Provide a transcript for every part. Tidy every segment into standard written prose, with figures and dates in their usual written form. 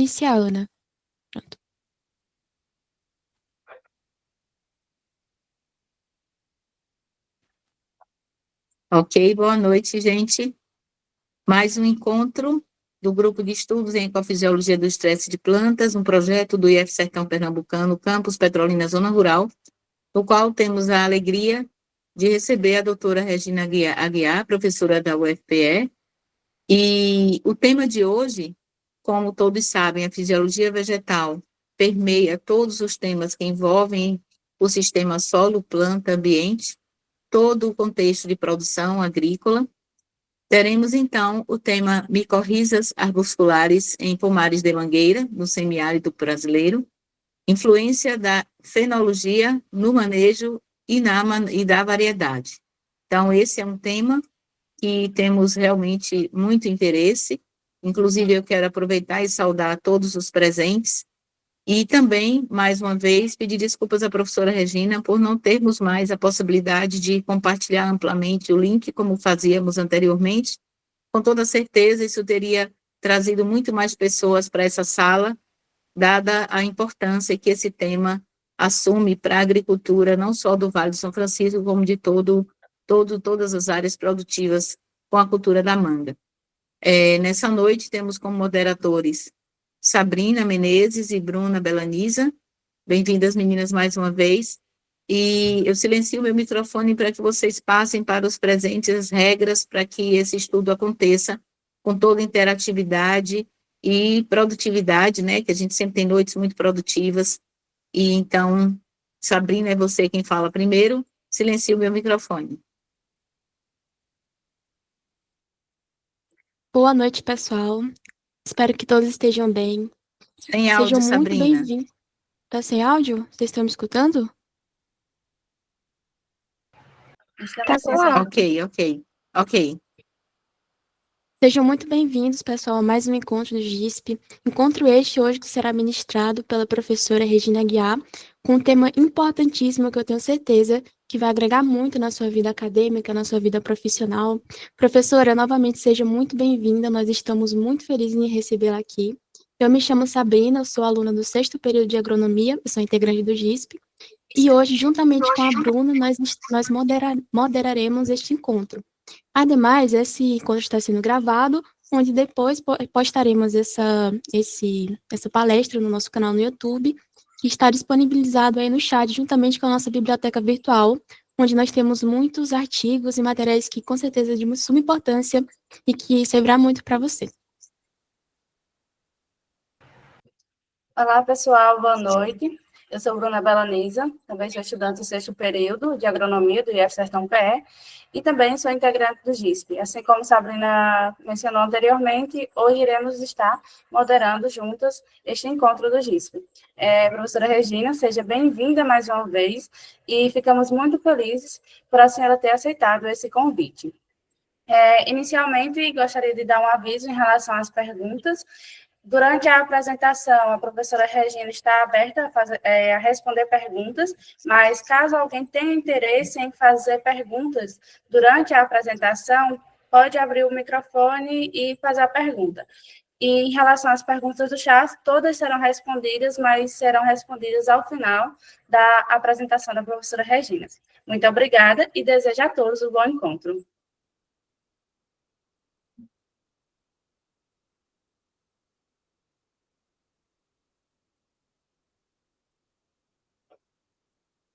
iniciar, Ana. Pronto. Ok, boa noite, gente. Mais um encontro do Grupo de Estudos em Ecofisiologia do Estresse de Plantas, um projeto do IF Sertão Pernambucano, Campus Petrolina, Zona Rural, no qual temos a alegria de receber a doutora Regina Aguiar, professora da UFPE, e o tema de hoje, como todos sabem, a fisiologia vegetal permeia todos os temas que envolvem o sistema solo, planta, ambiente, todo o contexto de produção agrícola. Teremos, então, o tema micorrizas arbusculares em pomares de mangueira, no semiárido brasileiro, influência da fenologia no manejo e da variedade. Então, esse é um tema que temos realmente muito interesse. Inclusive, eu quero aproveitar e saudar todos os presentes e também, mais uma vez, pedir desculpas à professora Regina por não termos mais a possibilidade de compartilhar amplamente o link, como fazíamos anteriormente. Com toda certeza, isso teria trazido muito mais pessoas para essa sala, dada a importância que esse tema assume para a agricultura, não só do Vale do São Francisco, como de todas as áreas produtivas com a cultura da manga. Nessa noite, temos como moderadores Sabrina Menezes e Bruna Belaniza. Bem-vindas, meninas, mais uma vez. E eu silencio meu microfone para que vocês passem para os presentes as regras para que esse estudo aconteça com toda interatividade e produtividade, né? Que a gente sempre tem noites muito produtivas. E então, Sabrina, é você quem fala primeiro. Silencio meu microfone. Boa noite, pessoal. Espero que todos estejam bem. Sem Sejam áudio, muito Sabrina. bem-vindos. Tá sem áudio? Vocês estão me escutando? Tá com áudio. Ok. Sejam muito bem-vindos, pessoal, a mais um encontro do GISP. Encontro este hoje que será ministrado pela professora Regina Aguiar, com um tema importantíssimo que eu tenho certeza que vai agregar muito na sua vida acadêmica, na sua vida profissional. Professora, novamente seja muito bem-vinda, nós estamos muito felizes em recebê-la aqui. Eu me chamo Sabrina, eu sou aluna do 6º período de agronomia, eu sou integrante do GISP, e hoje, juntamente com a Bruna, nós moderaremos este encontro. Ademais, esse encontro está sendo gravado, onde depois postaremos essa palestra no nosso canal no YouTube, que está disponibilizado aí no chat, juntamente com a nossa biblioteca virtual, onde nós temos muitos artigos e materiais que, com certeza, é de suma importância e que servirá muito para você. Olá, pessoal, boa noite. Eu sou Bruna Belaniza, também sou estudante do 6º período de agronomia do IF Sertão PE e também sou integrante do GISP. Assim como Sabrina mencionou anteriormente, hoje iremos estar moderando juntas este encontro do GISP. Professora Regina, seja bem-vinda mais uma vez e ficamos muito felizes por a senhora ter aceitado esse convite. Inicialmente, gostaria de dar um aviso em relação às perguntas. Durante a apresentação, a professora Regina está aberta a responder perguntas, mas caso alguém tenha interesse em fazer perguntas durante a apresentação, pode abrir o microfone e fazer a pergunta. E em relação às perguntas do chat, todas serão respondidas, mas serão respondidas ao final da apresentação da professora Regina. Muito obrigada e desejo a todos um bom encontro.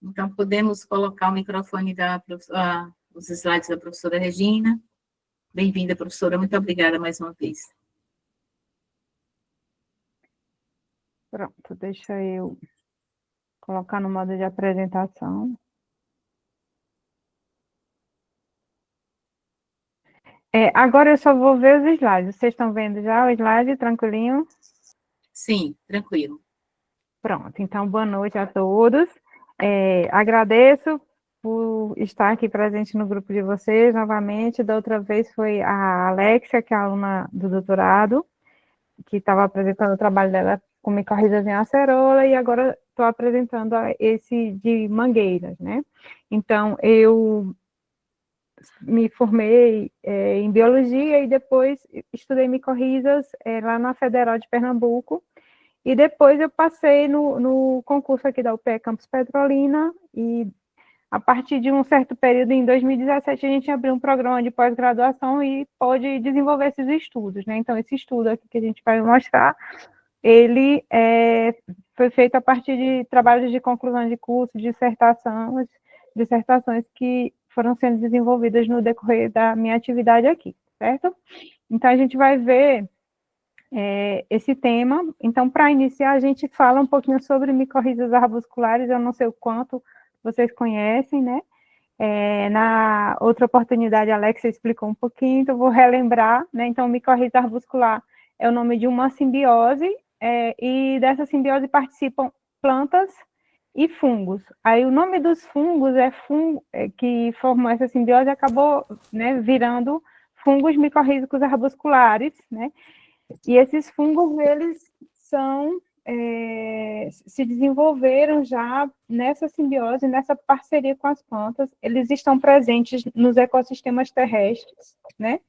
Então, podemos colocar o microfone os slides da professora Regina. Bem-vinda, professora. Muito obrigada mais uma vez. Pronto, deixa eu colocar no modo de apresentação. Agora eu só vou ver os slides. Vocês estão vendo já o slide, tranquilinho? Sim, tranquilo. Pronto, então boa noite a todos. Agradeço por estar aqui presente no grupo de vocês novamente. Da outra vez foi a Alexia, que é aluna do doutorado, que estava apresentando o trabalho dela com micorrizas em acerola, e agora estou apresentando esse de mangueiras, né? Então, eu me formei em biologia e depois estudei micorrizas lá na Federal de Pernambuco, E depois eu passei no concurso aqui da UPE Campus Petrolina, e a partir de um certo período, em 2017, a gente abriu um programa de pós-graduação e pôde desenvolver esses estudos, né? Então, esse estudo aqui que a gente vai mostrar, ele foi feito a partir de trabalhos de conclusão de curso, dissertações que foram sendo desenvolvidas no decorrer da minha atividade aqui, certo? Então, a gente vai ver esse tema. Então, para iniciar, a gente fala um pouquinho sobre micorrizas arbusculares. Eu não sei o quanto vocês conhecem, né? Na outra oportunidade, a Alexia explicou um pouquinho, então vou relembrar, né? Então, micorriza arbuscular é o nome de uma simbiose, e dessa simbiose participam plantas e fungos. Aí o nome dos fungos que formam essa simbiose acabou, né, virando fungos micorrízicos arbusculares, né? E esses fungos, eles se desenvolveram já nessa simbiose, nessa parceria com as plantas. Eles estão presentes nos ecossistemas terrestres, né?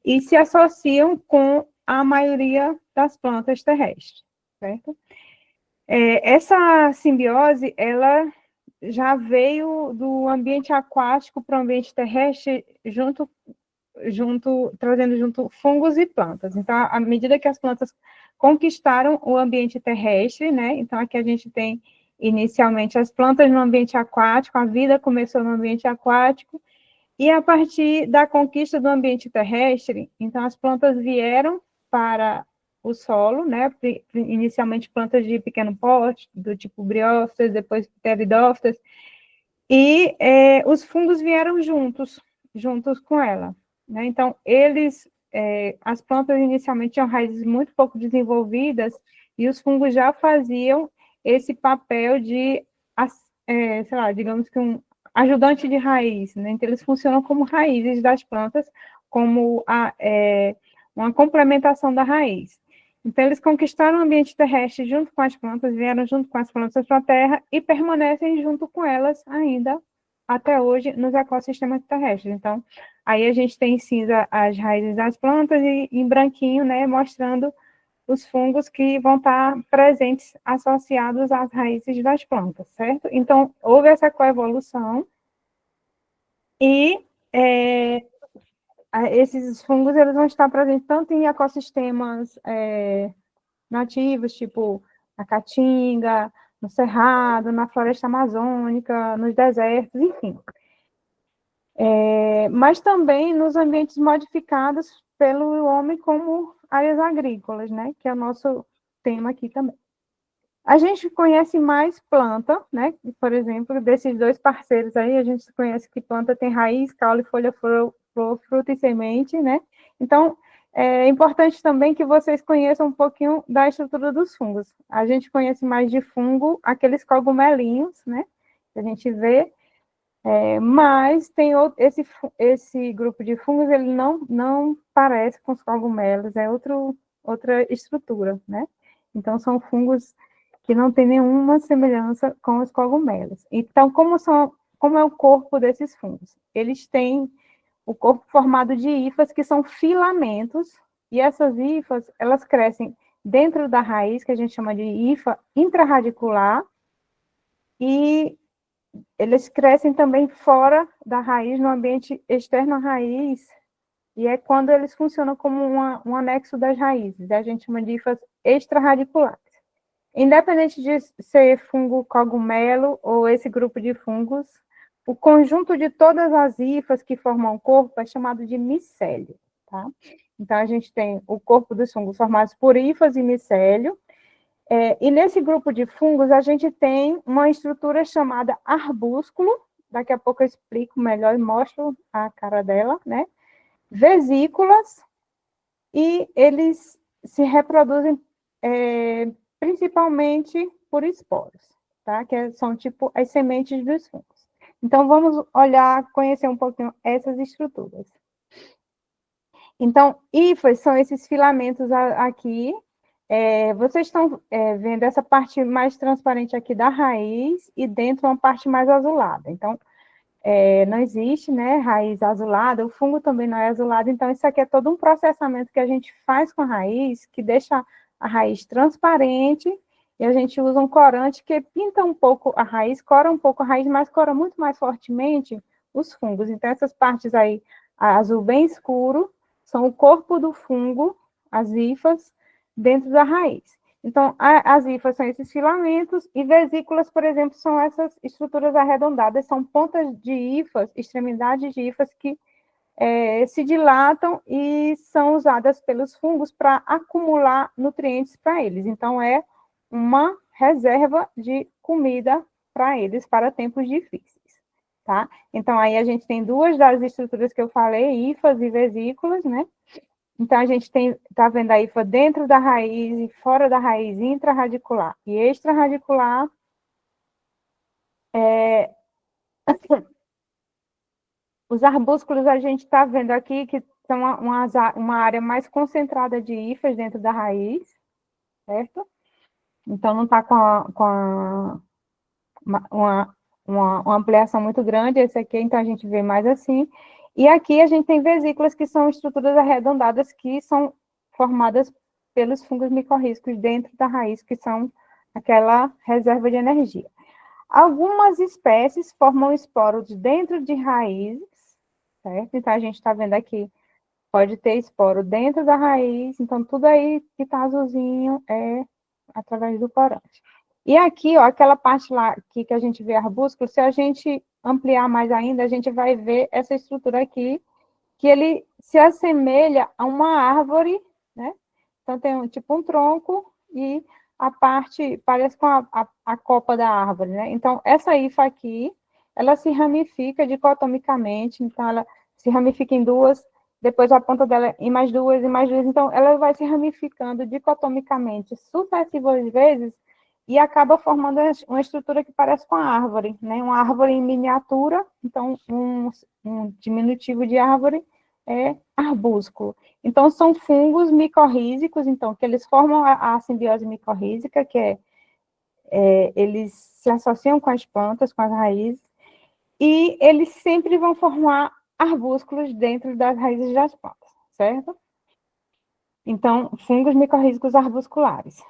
E se associam com a maioria das plantas terrestres, certo? Essa simbiose, ela já veio do ambiente aquático para o ambiente terrestre, trazendo junto fungos e plantas. Então, à medida que as plantas conquistaram o ambiente terrestre, né? Então, aqui a gente tem, inicialmente, as plantas no ambiente aquático, a vida começou no ambiente aquático, e a partir da conquista do ambiente terrestre, então, as plantas vieram para o solo, né? Inicialmente plantas de pequeno porte, do tipo briófitas, depois pteridófitas, e os fungos vieram juntos com ela, né? Então, as plantas inicialmente tinham raízes muito pouco desenvolvidas, e os fungos já faziam esse papel de, sei lá, digamos que um ajudante de raiz, né? Então, eles funcionam como raízes das plantas, como uma complementação da raiz. Então, eles conquistaram o ambiente terrestre junto com as plantas, vieram junto com as plantas para a Terra e permanecem junto com elas ainda até hoje nos ecossistemas terrestres. Então, aí a gente tem em cinza as raízes das plantas e em branquinho, né, mostrando os fungos que vão estar presentes associados às raízes das plantas, certo? Então, houve essa coevolução e esses fungos, eles vão estar presentes tanto em ecossistemas nativos, tipo na Caatinga, no Cerrado, na floresta amazônica, nos desertos, enfim. Mas também nos ambientes modificados pelo homem, como áreas agrícolas, né, que é o nosso tema aqui também. A gente conhece mais planta, né, por exemplo, desses dois parceiros aí, a gente conhece que planta tem raiz, caule, folha, flor, fruto e semente, né, então é importante também que vocês conheçam um pouquinho da estrutura dos fungos. A gente conhece mais de fungo, aqueles cogumelinhos, né, que a gente vê, mas tem esse grupo de fungos, ele não parece com os cogumelos, é outra estrutura, né? Então, são fungos que não têm nenhuma semelhança com os cogumelos. Então, como é o corpo desses fungos? Eles têm o corpo formado de hifas, que são filamentos, e essas hifas, elas crescem dentro da raiz, que a gente chama de hifa intrarradicular, e eles crescem também fora da raiz, no ambiente externo à raiz, e é quando eles funcionam como um anexo das raízes, a gente chama de hifas extrarradiculares. Independente de ser fungo cogumelo ou esse grupo de fungos, o conjunto de todas as hifas que formam o corpo é chamado de micélio, tá? Então, a gente tem o corpo dos fungos formados por hifas e micélio, e nesse grupo de fungos, a gente tem uma estrutura chamada arbúsculo, daqui a pouco eu explico melhor e mostro a cara dela, né? Vesículas, e eles se reproduzem principalmente por esporos, tá? Que são tipo as sementes dos fungos. Então, vamos conhecer um pouquinho essas estruturas. Então, hifas são esses filamentos aqui. Vocês estão vendo essa parte mais transparente aqui da raiz e dentro uma parte mais azulada. Então, não existe, né, raiz azulada, o fungo também não é azulado, então isso aqui é todo um processamento que a gente faz com a raiz, que deixa a raiz transparente, e a gente usa um corante que pinta um pouco a raiz, cora um pouco a raiz, mas cora muito mais fortemente os fungos. Então, essas partes aí, azul bem escuro, são o corpo do fungo, as hifas, dentro da raiz. Então, as hifas são esses filamentos, e vesículas, por exemplo, são essas estruturas arredondadas, são pontas de hifas, extremidades de hifas que se dilatam e são usadas pelos fungos para acumular nutrientes para eles. Então, é uma reserva de comida para eles, para tempos difíceis, tá? Então, aí a gente tem duas das estruturas que eu falei, hifas e vesículas, né? Então, a gente tá vendo a hifa dentro da raiz e fora da raiz, intrarradicular e extrarradicular. Os arbúsculos a gente está vendo aqui que são uma área mais concentrada de hifas dentro da raiz, certo? Então, não está com uma ampliação muito grande, esse aqui, então a gente vê mais assim. E aqui a gente tem vesículas que são estruturas arredondadas que são formadas pelos fungos micorrízicos dentro da raiz, que são aquela reserva de energia. Algumas espécies formam esporos dentro de raízes, certo? Então, a gente está vendo aqui, pode ter esporo dentro da raiz, então tudo aí que está azulzinho é através do corante. E aqui, ó, aquela parte lá aqui que a gente vê arbúsculo, se a gente ampliar mais ainda, a gente vai ver essa estrutura aqui, que ele se assemelha a uma árvore, né? Então, tem tipo um tronco e a parte parece com a copa da árvore, né? Então, essa hifa aqui, ela se ramifica dicotomicamente, então ela se ramifica em duas, depois a ponta dela em mais duas, então ela vai se ramificando dicotomicamente sucessivas vezes e acaba formando uma estrutura que parece com a árvore, né? Uma árvore em miniatura, então um diminutivo de árvore é arbúsculo. Então, são fungos micorrízicos, então, que eles formam a simbiose micorrízica, que eles se associam com as plantas, com as raízes, e eles sempre vão formar arbúsculos dentro das raízes das plantas, certo? Então, fungos micorrízicos arbusculares.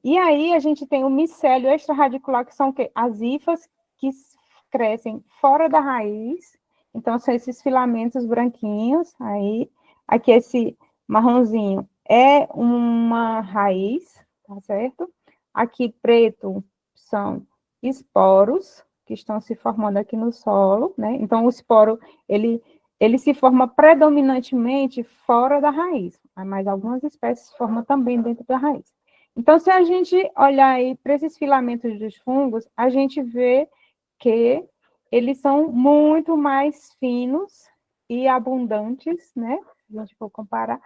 E aí, a gente tem o micélio extrarradicular, que são o quê? As hifas que crescem fora da raiz, então são esses filamentos branquinhos, aí, aqui esse marronzinho é uma raiz, tá certo? Aqui preto são esporos, que estão se formando aqui no solo, né? Então, o esporo, ele se forma predominantemente fora da raiz, mas algumas espécies se formam também dentro da raiz. Então, se a gente olhar aí para esses filamentos dos fungos, a gente vê que eles são muito mais finos e abundantes, né? Se a gente for comparar,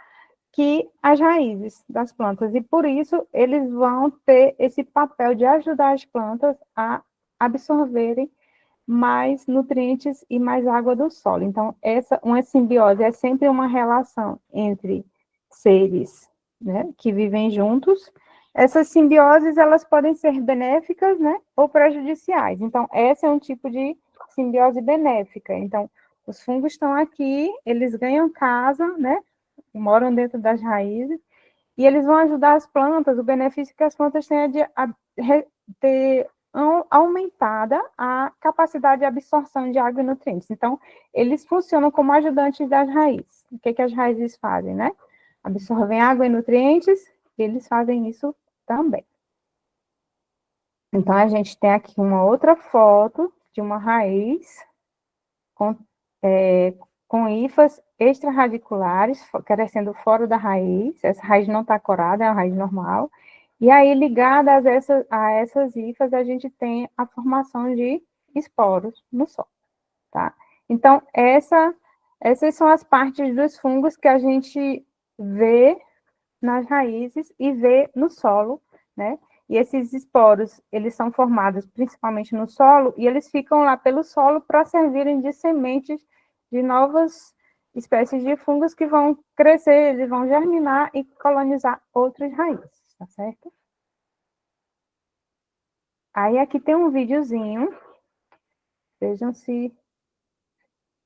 que as raízes das plantas. E por isso, eles vão ter esse papel de ajudar as plantas a absorverem mais nutrientes e mais água do solo. Então, uma simbiose é sempre uma relação entre seres, né, que vivem juntos. Essas simbioses, elas podem ser benéficas, né, ou prejudiciais. Então, esse é um tipo de simbiose benéfica. Então, os fungos estão aqui, eles ganham casa, né, moram dentro das raízes, e eles vão ajudar as plantas, o benefício que as plantas têm é de ter aumentada a capacidade de absorção de água e nutrientes. Então, eles funcionam como ajudantes das raízes. O que as raízes fazem, né? Absorvem água e nutrientes, eles fazem isso também. Então, a gente tem aqui uma outra foto de uma raiz com hifas extrarradiculares, crescendo fora da raiz. Essa raiz não está corada, é uma raiz normal. E aí, ligada a essas hifas, a gente tem a formação de esporos no solo, tá? Então, essas são as partes dos fungos que a gente vê nas raízes e vê no solo, né? E esses esporos, eles são formados principalmente no solo, e eles ficam lá pelo solo para servirem de sementes de novas espécies de fungos que vão crescer, eles vão germinar e colonizar outras raízes, tá certo? Aí aqui tem um videozinho, vejam se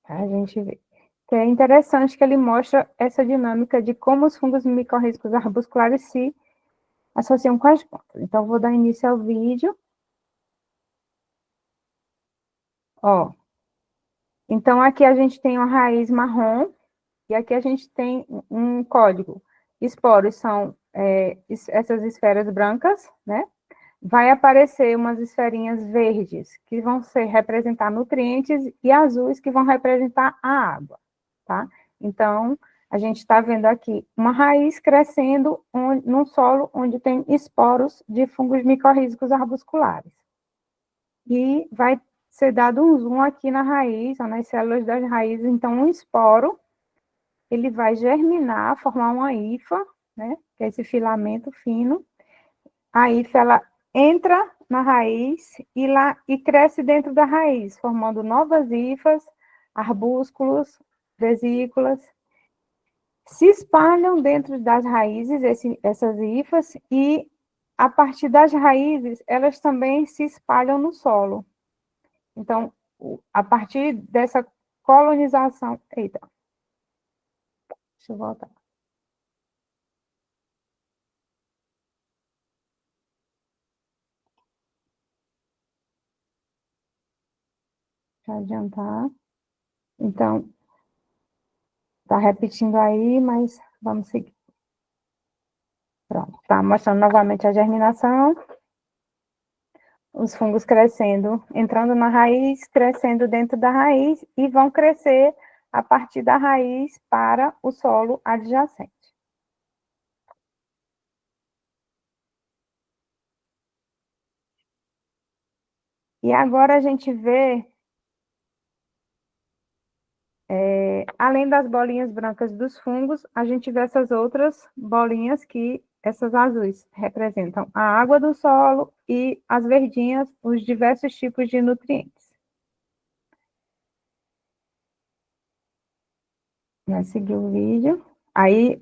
a gente vê. que é interessante que ele mostra essa dinâmica de como os fungos micorrízicos arbusculares se associam com as plantas. Então, vou dar início ao vídeo. Ó, então, aqui a gente tem uma raiz marrom, e aqui a gente tem um código. Esporos são essas esferas brancas, né? Vai aparecer umas esferinhas verdes, que vão representar nutrientes, e azuis, que vão representar a água, tá? Então, a gente está vendo aqui uma raiz crescendo num solo onde tem esporos de fungos micorrízicos arbusculares. E vai ser dado um zoom aqui na raiz, ou nas células das raízes. Então, um esporo, ele vai germinar, formar uma hifa, né, que é esse filamento fino. A hifa, ela entra na raiz e cresce dentro da raiz, formando novas hifas, arbúsculos, vesículas. Se espalham dentro das raízes, essas hifas, e a partir das raízes, elas também se espalham no solo. Então, a partir dessa colonização... Eita. Deixa eu voltar. Deixa eu adiantar. Então, está repetindo aí, mas vamos seguir. Pronto, está mostrando novamente a germinação. Os fungos crescendo, entrando na raiz, crescendo dentro da raiz, e vão crescer a partir da raiz para o solo adjacente. E agora a gente vê, além das bolinhas brancas dos fungos, a gente vê essas outras bolinhas que, essas azuis, representam a água do solo, e as verdinhas, os diversos tipos de nutrientes. Vai seguir o vídeo. Aí,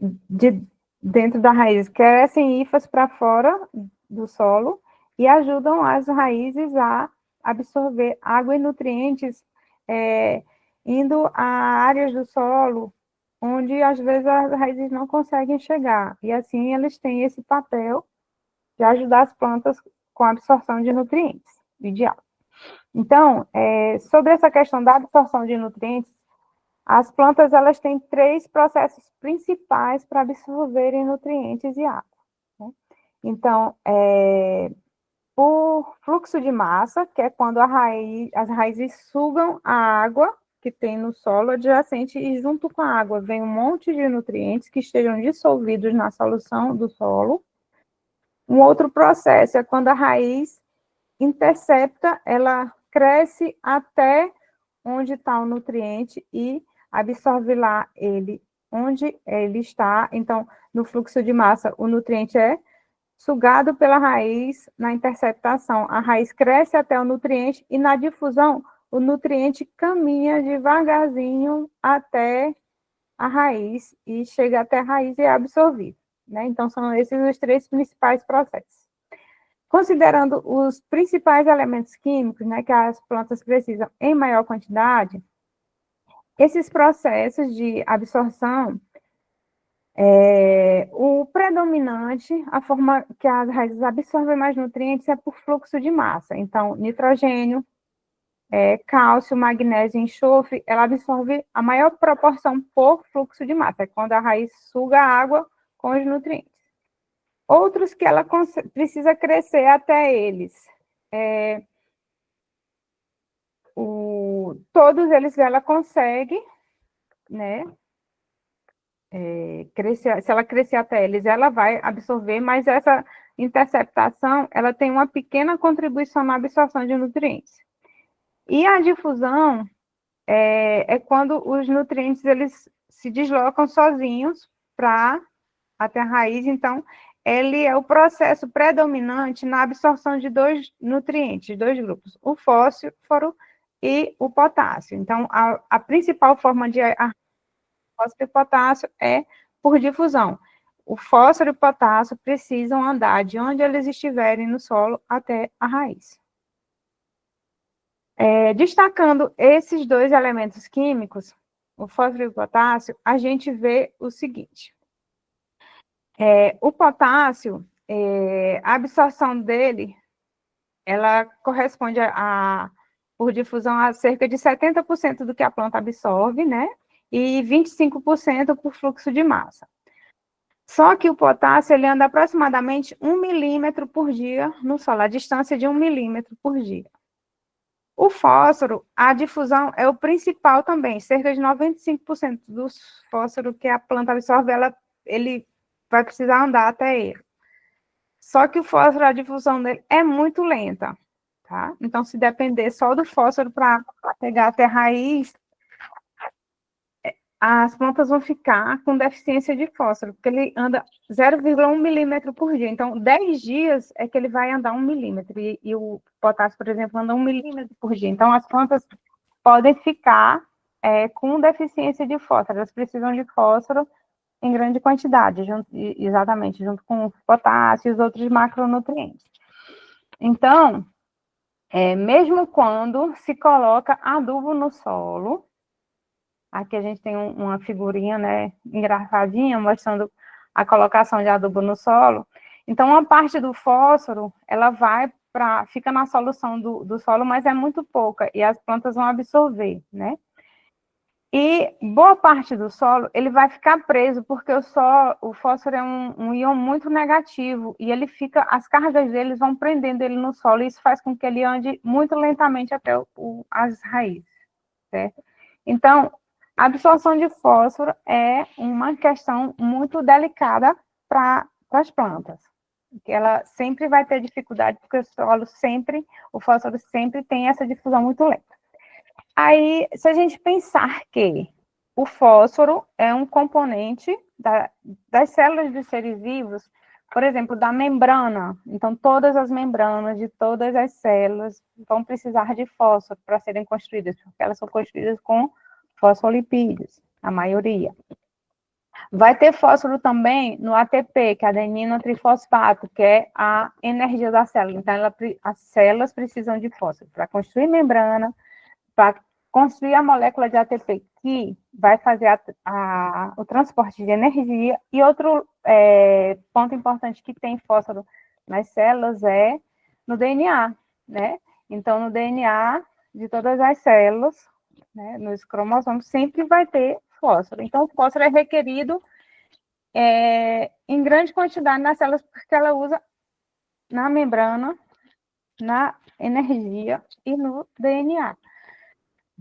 dentro da raiz, crescem hifas para fora do solo e ajudam as raízes a absorver água e nutrientes, indo a áreas do solo onde, às vezes, as raízes não conseguem chegar. E, assim, eles têm esse papel de ajudar as plantas com a absorção de nutrientes e de água. Então, sobre essa questão da absorção de nutrientes, as plantas, elas têm 3 processos principais para absorverem nutrientes e água, né? Então, por fluxo de massa, que é quando as raízes sugam a água que tem no solo adjacente, e junto com a água vem um monte de nutrientes que estejam dissolvidos na solução do solo. Um outro processo é quando a raiz intercepta, ela cresce até onde está o nutriente e absorve lá ele, onde ele está. Então, no fluxo de massa, o nutriente é sugado pela raiz. Na interceptação, a raiz cresce até o nutriente, e na difusão, o nutriente caminha devagarzinho até a raiz, e chega até a raiz e é absorvido, né? Então, são esses os 3 principais processos. Considerando os principais elementos químicos, né, que as plantas precisam em maior quantidade, esses processos de absorção, o predominante, a forma que as raízes absorvem mais nutrientes é por fluxo de massa. Então, nitrogênio, cálcio, magnésio e enxofre, ela absorve a maior proporção por fluxo de massa, é quando a raiz suga a água com os nutrientes. Outros que ela precisa crescer até eles, todos eles ela consegue, né, crescer. Se ela crescer até eles, ela vai absorver, mas essa interceptação, ela tem uma pequena contribuição na absorção de nutrientes. E a difusão é quando os nutrientes, eles se deslocam sozinhos até a raiz. Então, ele é o processo predominante na absorção de 2 nutrientes, 2 grupos, o fósforo e o potássio. Então, a principal forma de fósforo e potássio é por difusão. O fósforo e o potássio precisam andar de onde eles estiverem no solo até a raiz. Destacando esses 2 elementos químicos, o fósforo e o potássio, a gente vê o seguinte. O potássio, a absorção dele, ela corresponde por difusão, a cerca de 70% do que a planta absorve, né? E 25% por fluxo de massa. Só que o potássio, ele anda aproximadamente 1 milímetro por dia no solo, a distância de 1 milímetro por dia. O fósforo, a difusão é o principal também, cerca de 95% do fósforo que a planta absorve, ele vai precisar andar até ele. Só que o fósforo, a difusão dele é muito lenta, tá? Então, se depender só do fósforo para pegar até a raiz, as plantas vão ficar com deficiência de fósforo, porque ele anda 0,1 milímetro por dia. Então, 10 dias é que ele vai andar 1 milímetro, e o potássio, por exemplo, anda 1 milímetro por dia. Então, as plantas podem ficar com deficiência de fósforo, elas precisam de fósforo em grande quantidade, exatamente, junto com o potássio e os outros macronutrientes. Então, mesmo quando se coloca adubo no solo, aqui a gente tem uma figurinha, né, engraçadinha, mostrando a colocação de adubo no solo. Então, uma parte do fósforo, ela fica na solução do solo, mas é muito pouca, e as plantas vão absorver, né? E boa parte do solo, ele vai ficar preso, porque o fósforo é um íon muito negativo, e as cargas dele vão prendendo ele no solo, e isso faz com que ele ande muito lentamente até as raízes, certo? Então, a absorção de fósforo é uma questão muito delicada para as plantas, que ela sempre vai ter dificuldade, porque o fósforo sempre tem essa difusão muito lenta. Aí, se a gente pensar que o fósforo é um componente das células dos seres vivos, por exemplo, da membrana, então todas as membranas de todas as células vão precisar de fósforo para serem construídas, porque elas são construídas com fosfolipídios, a maioria. Vai ter fósforo também no ATP, que é adenina trifosfato, que é a energia da célula. Então, as células precisam de fósforo para construir membrana, para construir a molécula de ATP, que vai fazer o transporte de energia. E outro ponto importante que tem fósforo nas células é no DNA, né? Então, no DNA de todas as células, né, nos cromossomos, sempre vai ter fósforo. Então, o fósforo é requerido em grande quantidade nas células, porque ela usa na membrana, na energia e no DNA.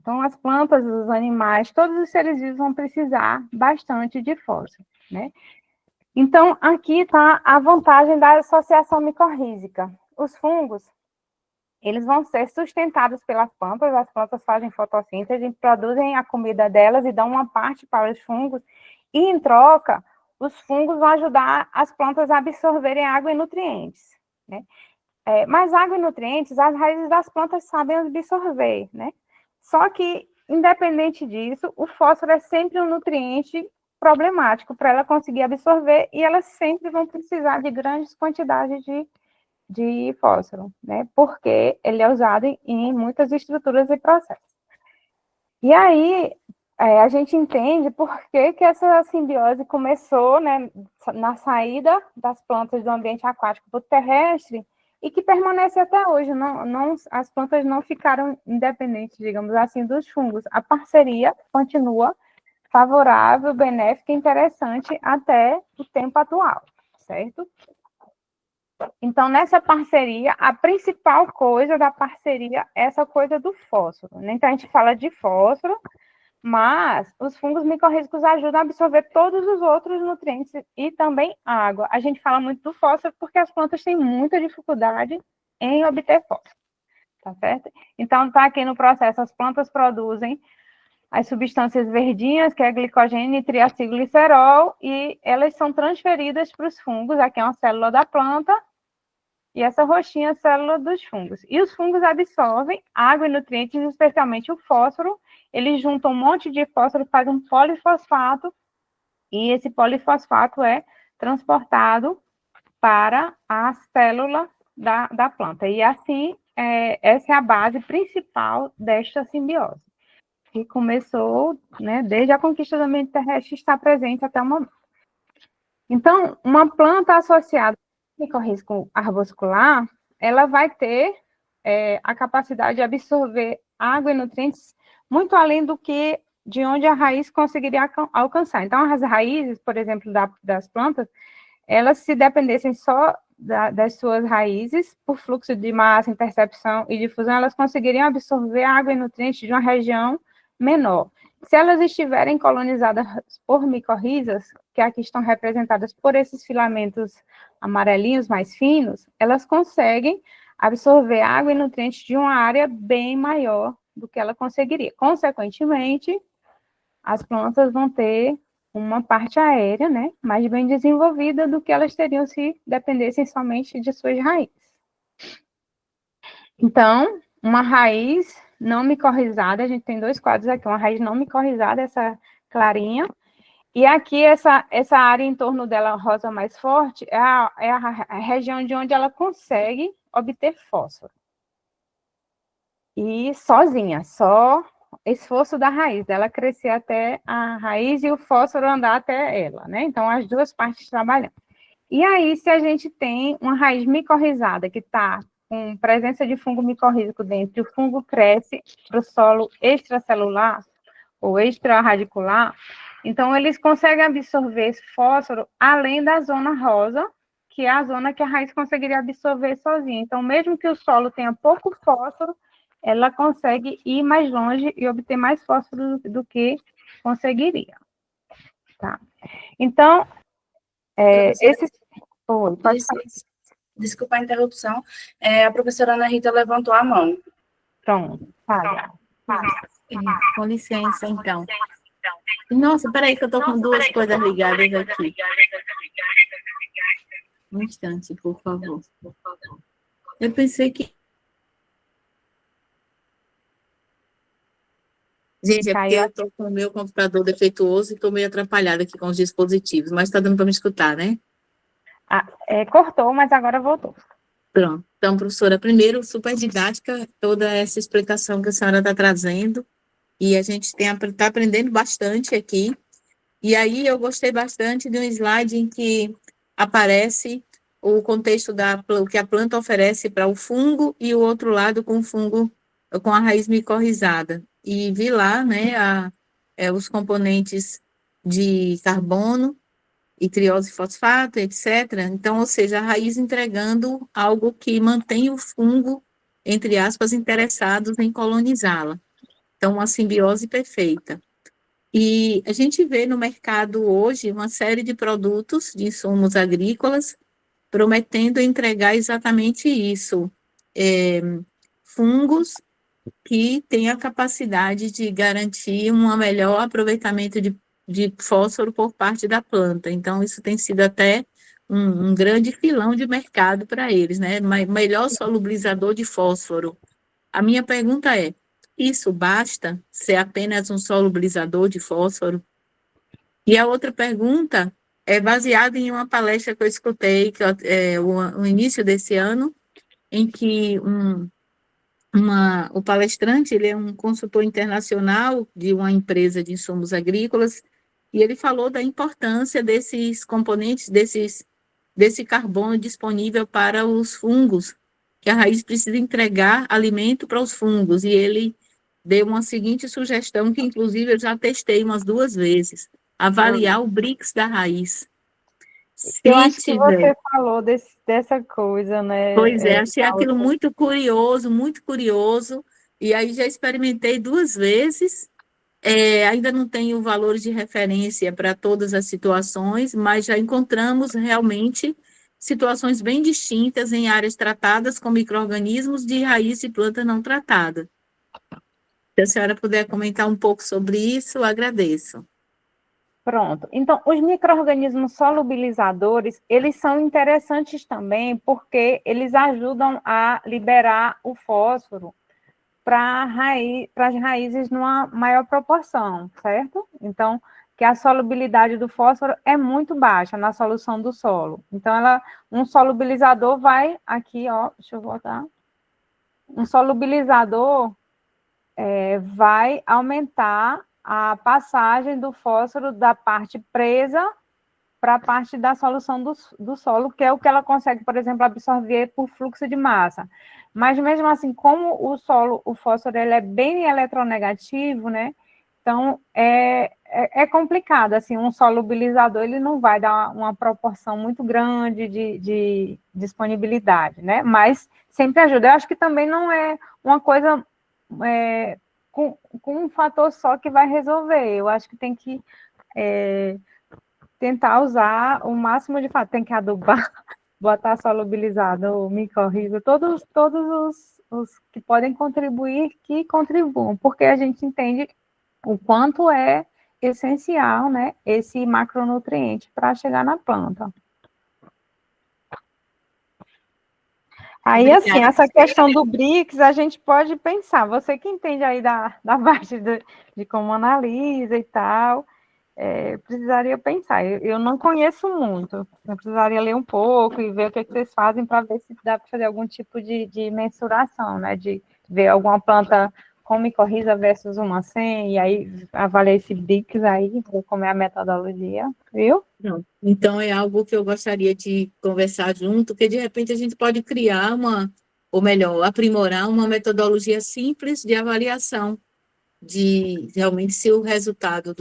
Então, as plantas, os animais, todos os seres vivos vão precisar bastante de fósforo, né? Então, aqui está a vantagem da associação micorrízica. Os fungos, eles vão ser sustentados pelas plantas, as plantas fazem fotossíntese, produzem a comida delas e dão uma parte para os fungos, e em troca, os fungos vão ajudar as plantas a absorverem água e nutrientes, né? Mas água e nutrientes, as raízes das plantas sabem absorver, né? Só que, independente disso, o fósforo é sempre um nutriente problemático para ela conseguir absorver, e elas sempre vão precisar de grandes quantidades de fósforo, né? Porque ele é usado em muitas estruturas e processos. E aí, a gente entende por que essa simbiose começou, né, na saída das plantas do ambiente aquático para o terrestre, e que permanece até hoje. As plantas não ficaram independentes, digamos assim, dos fungos. A parceria continua favorável, benéfica e interessante até o tempo atual, certo? Então, nessa parceria, a principal coisa da parceria é essa coisa do fósforo, né? Então, a gente fala de fósforo, mas os fungos micorrízicos ajudam a absorver todos os outros nutrientes e também água. A gente fala muito do fósforo porque as plantas têm muita dificuldade em obter fósforo, tá certo? Então, tá aqui no processo, as plantas produzem as substâncias verdinhas, que é glicogênio e triacilglicerol, e elas são transferidas para os fungos. Aqui é uma célula da planta, e essa roxinha é a célula dos fungos. E os fungos absorvem água e nutrientes, especialmente o fósforo. Eles juntam um monte de fósforo, fazem um polifosfato, e esse polifosfato é transportado para a célula da planta. E assim, essa é a base principal desta simbiose. que começou, né, desde a conquista do ambiente terrestre, está presente até o momento. Então, uma planta associada ao micorrízico arbuscular, ela vai ter a capacidade de absorver água e nutrientes muito além do que de onde a raiz conseguiria alcançar. Então, as raízes, por exemplo, das plantas, elas, se dependessem só das suas raízes, por fluxo de massa, intercepção e difusão, elas conseguiriam absorver água e nutrientes de uma região menor. Se elas estiverem colonizadas por micorrizas, que aqui estão representadas por esses filamentos amarelinhos mais finos, elas conseguem absorver água e nutrientes de uma área bem maior do que ela conseguiria. Consequentemente, as plantas vão ter uma parte aérea, né, mais bem desenvolvida do que elas teriam se dependessem somente de suas raízes. Então, uma raiz não micorrizada, a gente tem dois quadros aqui, uma raiz não micorrizada, essa clarinha, e aqui essa área em torno dela rosa mais forte é a região de onde ela consegue obter fósforo. E sozinha, só esforço da raiz, dela crescer até a raiz e o fósforo andar até ela, né? Então, as duas partes trabalhando. E aí, se a gente tem uma raiz micorrizada que está com presença de fungo micorrízico dentro, e o fungo cresce para o solo extracelular ou extraradicular, então eles conseguem absorver esse fósforo além da zona rosa, que é a zona que a raiz conseguiria absorver sozinha. Então, mesmo que o solo tenha pouco fósforo, ela consegue ir mais longe e obter mais fósforo do que conseguiria. Tá? Então, Oi, pode falar. Desculpa a interrupção. A professora Ana Rita levantou a mão. Pronto, fala. Com licença, então. Nossa, peraí que eu estou com duas coisas ligadas aqui. Um instante, por favor. Eu pensei que... Gente, é porque eu estou com o meu computador defeituoso e estou meio atrapalhada aqui com os dispositivos, mas está dando para me escutar, né? Cortou, mas agora voltou. Pronto. Então, professora, primeiro, super didática, toda essa explicação que a senhora está trazendo, e a gente está aprendendo bastante aqui. E aí eu gostei bastante de um slide em que aparece o contexto o que a planta oferece para o fungo e o outro lado com o fungo com a raiz micorrizada. E vi lá, né, os componentes de carbono e triose fosfato, etc. Então, ou seja, a raiz entregando algo que mantém o fungo, entre aspas, interessados em colonizá-la. Então, uma simbiose perfeita. E a gente vê no mercado hoje uma série de produtos de insumos agrícolas prometendo entregar exatamente isso, fungos que têm a capacidade de garantir um melhor aproveitamento de fósforo por parte da planta. Então, isso tem sido até um grande filão de mercado para eles, né? Melhor solubilizador de fósforo. A minha pergunta é, isso basta ser apenas um solubilizador de fósforo? E a outra pergunta é baseada em uma palestra que eu escutei no início desse ano, em que o palestrante, ele é um consultor internacional de uma empresa de insumos agrícolas, e ele falou da importância desses componentes, desse carbono disponível para os fungos, que a raiz precisa entregar alimento para os fungos, e ele deu uma seguinte sugestão, que inclusive eu já testei umas 2 vezes, avaliar o BRICS da raiz. Eu acho que você falou dessa coisa, né? Pois é, achei aquilo muito curioso, e aí já experimentei 2 vezes, ainda não tenho valores de referência para todas as situações, mas já encontramos realmente situações bem distintas em áreas tratadas com micro-organismos de raiz de planta não tratada. Se a senhora puder comentar um pouco sobre isso, eu agradeço. Pronto. Então, os micro-organismos solubilizadores, eles são interessantes também porque eles ajudam a liberar o fósforo para as raízes numa maior proporção, certo? Então, que a solubilidade do fósforo é muito baixa na solução do solo. Então, um solubilizador vai aqui, ó, deixa eu voltar. Um solubilizador, vai aumentar a passagem do fósforo da parte presa para a parte da solução do solo, que é o que ela consegue, por exemplo, absorver por fluxo de massa. Mas mesmo assim, como o fósforo ele é bem eletronegativo, né? Então é complicado, assim, um solubilizador ele não vai dar uma proporção muito grande de disponibilidade, né? Mas sempre ajuda. Eu acho que também não é uma coisa com um fator só que vai resolver. Eu acho que tem que tentar usar o máximo de fato, tem que adubar, botar solubilizado, micorriza, todos os que podem contribuir, que contribuam, porque a gente entende o quanto é essencial, né, esse macronutriente para chegar na planta. Aí, assim, essa questão do BRICS, a gente pode pensar, você que entende aí da parte de como analisa e tal, precisaria pensar. Eu não conheço muito, eu precisaria ler um pouco e ver o que vocês fazem para ver se dá para fazer algum tipo de mensuração, né? De ver alguma planta com micorriza versus uma sem, e aí avaliar esse BRICS aí, ver como é a metodologia, viu? Não. Então, é algo que eu gostaria de conversar junto, que de repente a gente pode criar ou melhor, aprimorar uma metodologia simples de avaliação de realmente se o resultado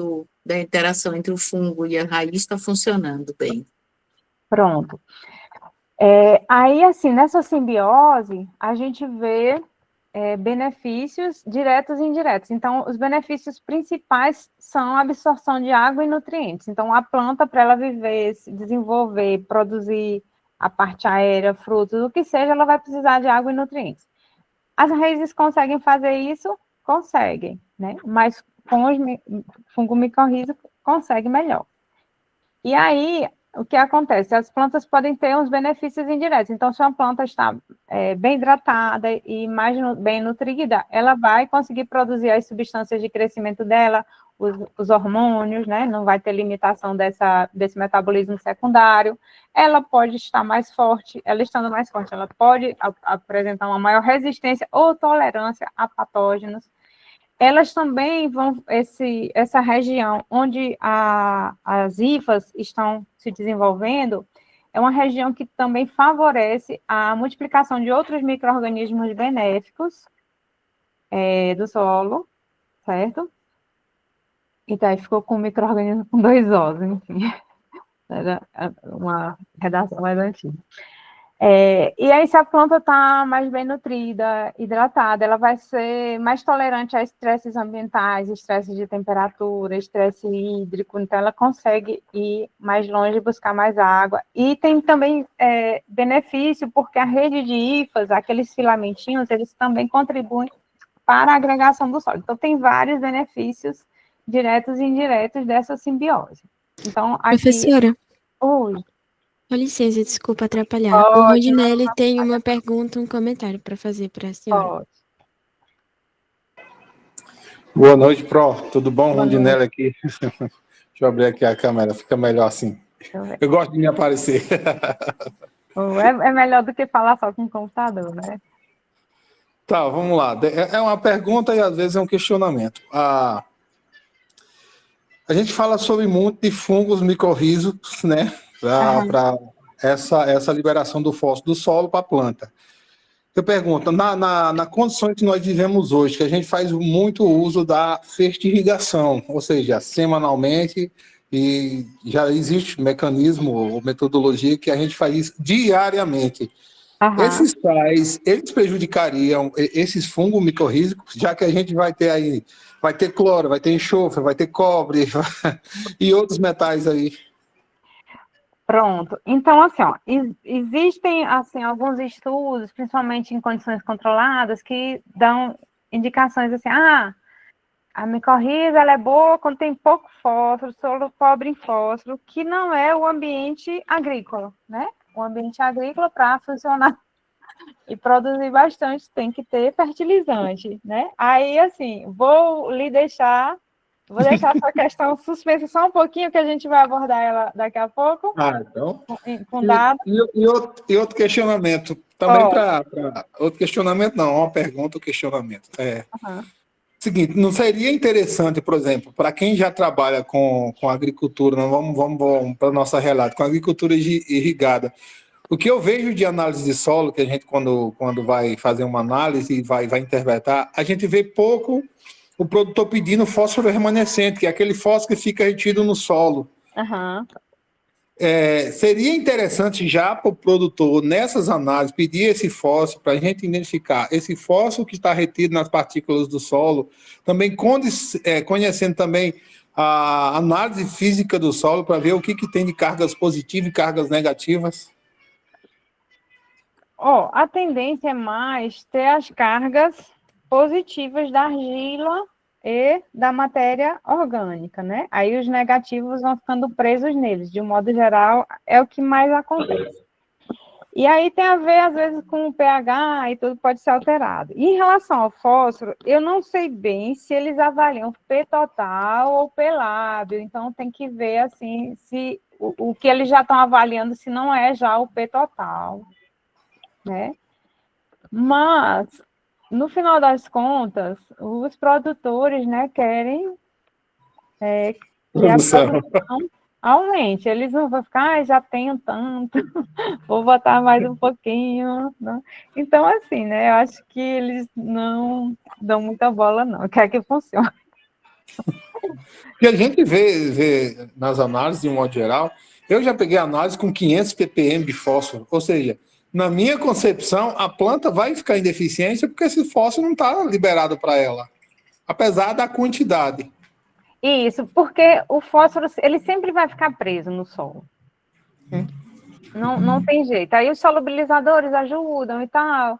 da interação entre o fungo e a raiz está funcionando bem. Pronto. Aí, assim, nessa simbiose, a gente vê benefícios diretos e indiretos. Então, os benefícios principais são a absorção de água e nutrientes. Então, a planta, para ela viver, se desenvolver, produzir a parte aérea, frutos, o que seja, ela vai precisar de água e nutrientes. As raízes conseguem fazer isso? Conseguem, né? Mas com os fungo micorriza consegue melhor. E aí, o que acontece? As plantas podem ter uns benefícios indiretos. Então, se uma planta está bem hidratada e mais bem nutrida, ela vai conseguir produzir as substâncias de crescimento dela, os hormônios, né? Não vai ter limitação desse metabolismo secundário. Ela pode estar mais forte, ela estando mais forte, ela pode apresentar uma maior resistência ou tolerância a patógenos. Elas também vão, essa região onde as hifas estão se desenvolvendo, é uma região que também favorece a multiplicação de outros micro-organismos benéficos do solo, certo? Então, aí ficou com micro-organismo com 2 Os, enfim. Era uma redação mais antiga. E aí, se a planta está mais bem nutrida, hidratada, ela vai ser mais tolerante a estresses ambientais, estresses de temperatura, estresse hídrico, então ela consegue ir mais longe e buscar mais água. E tem também benefício, porque a rede de hifas, aqueles filamentinhos, eles também contribuem para a agregação do solo. Então, tem vários benefícios diretos e indiretos dessa simbiose. Então, aqui... Professora. Oi. Com licença, desculpa atrapalhar. O Rondinelli tem uma pergunta, um comentário para fazer para a senhora. Pode. Boa noite, Pro. Tudo bom? Rondinelli aqui. Deixa eu abrir aqui a câmera, fica melhor assim. Eu gosto de me aparecer. É melhor do que falar só com o computador, né? Tá, vamos lá. É uma pergunta e às vezes é um questionamento. A gente fala sobre muito de fungos micorrízos, né? Para essa liberação do fósforo do solo para a planta. Eu pergunto, na condição que nós vivemos hoje, que a gente faz muito uso da fertirrigação, ou seja, semanalmente, e já existe mecanismo ou metodologia que a gente faz isso diariamente. Esses sais, eles prejudicariam esses fungos micorrízicos, já que a gente vai ter cloro, vai ter enxofre, vai ter cobre e outros metais aí. Pronto. Então, assim, ó, existem, assim, alguns estudos, principalmente em condições controladas, que dão indicações assim, a micorriza, ela é boa quando tem pouco fósforo, solo pobre em fósforo, que não é o ambiente agrícola, né? O ambiente agrícola, para funcionar e produzir bastante, tem que ter fertilizante, né? Aí, assim, vou deixar essa questão suspensa só um pouquinho, que a gente vai abordar ela daqui a pouco. Então. Com dados. E outro questionamento, também para... Outro questionamento não, uma pergunta, um questionamento. Seguinte, não seria interessante, por exemplo, para quem já trabalha com agricultura, né, vamos para a nossa realidade, com agricultura irrigada. O que eu vejo de análise de solo, que a gente, quando vai fazer uma análise e vai interpretar, a gente vê pouco o produtor pedindo fósforo remanescente, que é aquele fósforo que fica retido no solo. Aham. Seria interessante já para o produtor, nessas análises, pedir esse fósforo para a gente identificar esse fósforo que está retido nas partículas do solo, também conhecendo também a análise física do solo para ver o que tem de cargas positivas e cargas negativas. A tendência é mais ter as cargas positivas da argila e da matéria orgânica, né? Aí os negativos vão ficando presos neles, de um modo geral, é o que mais acontece. E aí tem a ver, às vezes, com o pH e tudo pode ser alterado. E em relação ao fósforo, eu não sei bem se eles avaliam P total ou P lábio, então tem que ver, assim, se o que eles já estão avaliando, se não é já o P total, né? Mas, no final das contas, os produtores, né, querem que a produção aumente. Eles não vão ficar, já tenho tanto, vou botar mais um pouquinho. Não. Então, assim, né, eu acho que eles não dão muita bola, não. Quer que funcione. E a gente vê nas análises, de um modo geral, eu já peguei análise com 500 ppm de fósforo, ou seja, na minha concepção, a planta vai ficar em deficiência porque esse fósforo não está liberado para ela, apesar da quantidade. Isso, porque o fósforo, ele sempre vai ficar preso no solo. Não tem jeito. Aí os solubilizadores ajudam e tal.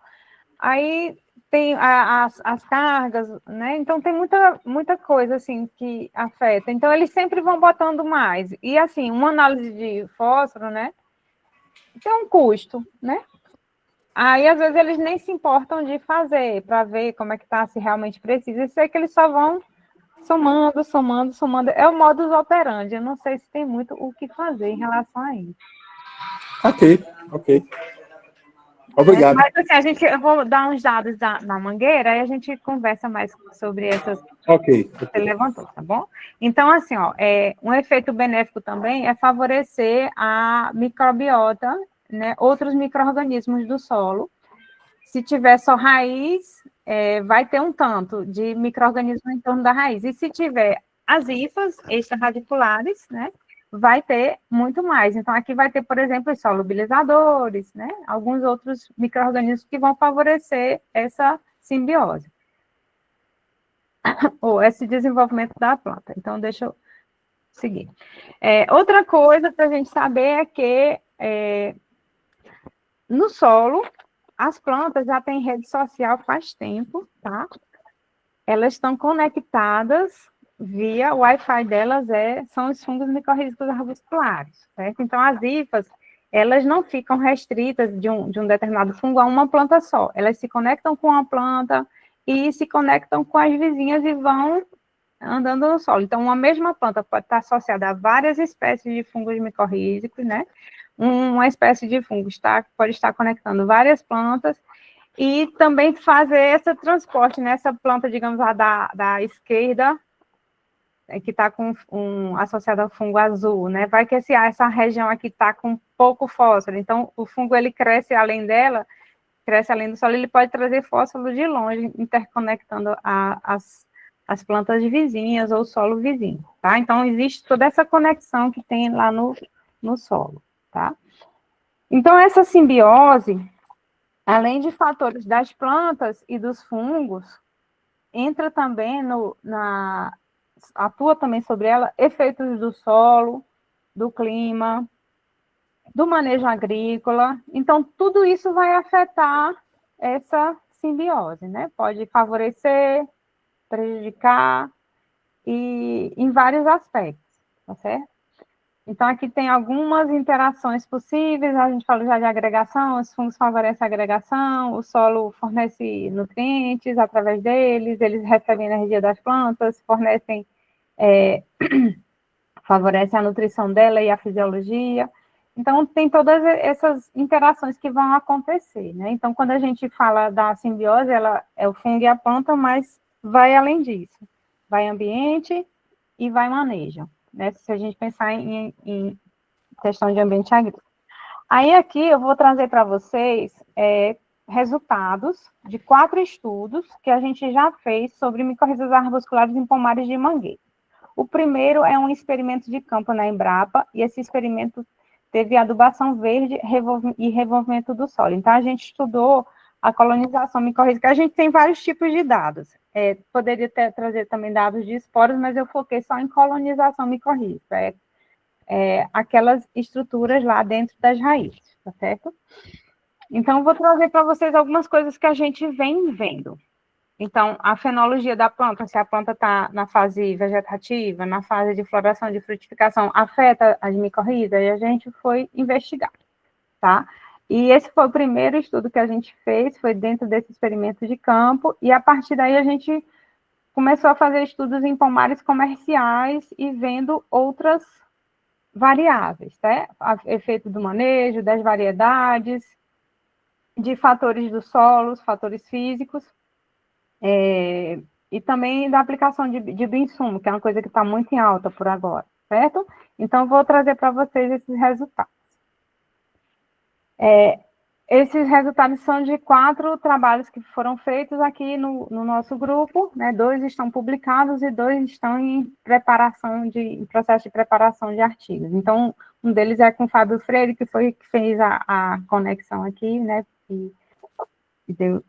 Aí tem as cargas, né? Então tem muita coisa assim que afeta. Então eles sempre vão botando mais. E assim, uma análise de fósforo, né? Tem um custo, né? Aí às vezes eles nem se importam de fazer para ver como é que tá, se realmente precisa. Isso é que eles só vão somando. É o modus operandi. Eu não sei se tem muito o que fazer em relação a isso. Ok. Obrigado. Mas assim, eu vou dar uns dados na Mangueira, aí a gente conversa mais sobre essas que você levantou, tá bom? Então, assim, um efeito benéfico também é favorecer a microbiota, né, outros micro-organismos do solo. Se tiver só raiz, vai ter um tanto de micro-organismos em torno da raiz. E se tiver as hifas extraradiculares, né, vai ter muito mais. Então, aqui vai ter, por exemplo, os solubilizadores, né, alguns outros micro-organismos que vão favorecer essa simbiose, ou esse desenvolvimento da planta. Então, deixa eu seguir. Outra coisa para a gente saber é que no solo, as plantas já têm rede social faz tempo, tá? Elas estão conectadas via o Wi-Fi delas são os fungos micorrízicos arbusculares, certo? Então, as hifas, elas não ficam restritas de um determinado fungo a uma planta só. Elas se conectam com a planta e se conectam com as vizinhas e vão andando no solo. Então, uma mesma planta pode estar associada a várias espécies de fungos micorrízicos, né? Uma espécie de fungo pode estar conectando várias plantas e também fazer esse transporte nessa planta, digamos, lá da esquerda, que está associada ao fungo azul, né? Vai que essa região aqui está com pouco fósforo, então o fungo ele cresce além do solo, ele pode trazer fósforo de longe, interconectando as plantas vizinhas ou o solo vizinho, tá? Então existe toda essa conexão que tem lá no solo, tá? Então essa simbiose, além de fatores das plantas e dos fungos, entra também atua também sobre ela efeitos do solo, do clima, do manejo agrícola. Então, tudo isso vai afetar essa simbiose, né? Pode favorecer, prejudicar, e em vários aspectos, tá certo? Então, aqui tem algumas interações possíveis, a gente falou já de agregação, os fungos favorecem a agregação, o solo fornece nutrientes através deles, eles recebem energia das plantas, favorecem a nutrição dela e a fisiologia. Então, tem todas essas interações que vão acontecer, né? Então, quando a gente fala da simbiose, ela é o fungo e a planta, mas vai além disso. Vai ambiente e vai manejo, né? Se a gente pensar em questão de ambiente agrícola. Aí aqui eu vou trazer para vocês resultados de 4 estudos que a gente já fez sobre micorrizas arbusculares em pomares de mangueira. O primeiro é um experimento de campo na Embrapa, e esse experimento teve adubação verde e revolvimento do solo. Então, a gente estudou a colonização micorrízica. A gente tem vários tipos de dados. Poderia trazer também dados de esporos, mas eu foquei só em colonização micorrízica. Aquelas estruturas lá dentro das raízes, tá certo? Então, vou trazer para vocês algumas coisas que a gente vem vendo. Então, a fenologia da planta, se a planta está na fase vegetativa, na fase de floração, de frutificação, afeta as micorrizas, e a gente foi investigar, tá? E esse foi o primeiro estudo que a gente fez, foi dentro desse experimento de campo, e a partir daí a gente começou a fazer estudos em pomares comerciais e vendo outras variáveis, tá? Efeito do manejo, das variedades, de fatores do solo, fatores físicos, e também da aplicação de bioinsumo, que é uma coisa que está muito em alta por agora, certo? Então, vou trazer para vocês esses resultados. Esses resultados são de 4 trabalhos que foram feitos aqui no nosso grupo, né? 2 estão publicados e 2 estão em processo de preparação de artigos. Então, um deles é com o Fábio Freire, que fez a conexão aqui, né? E deu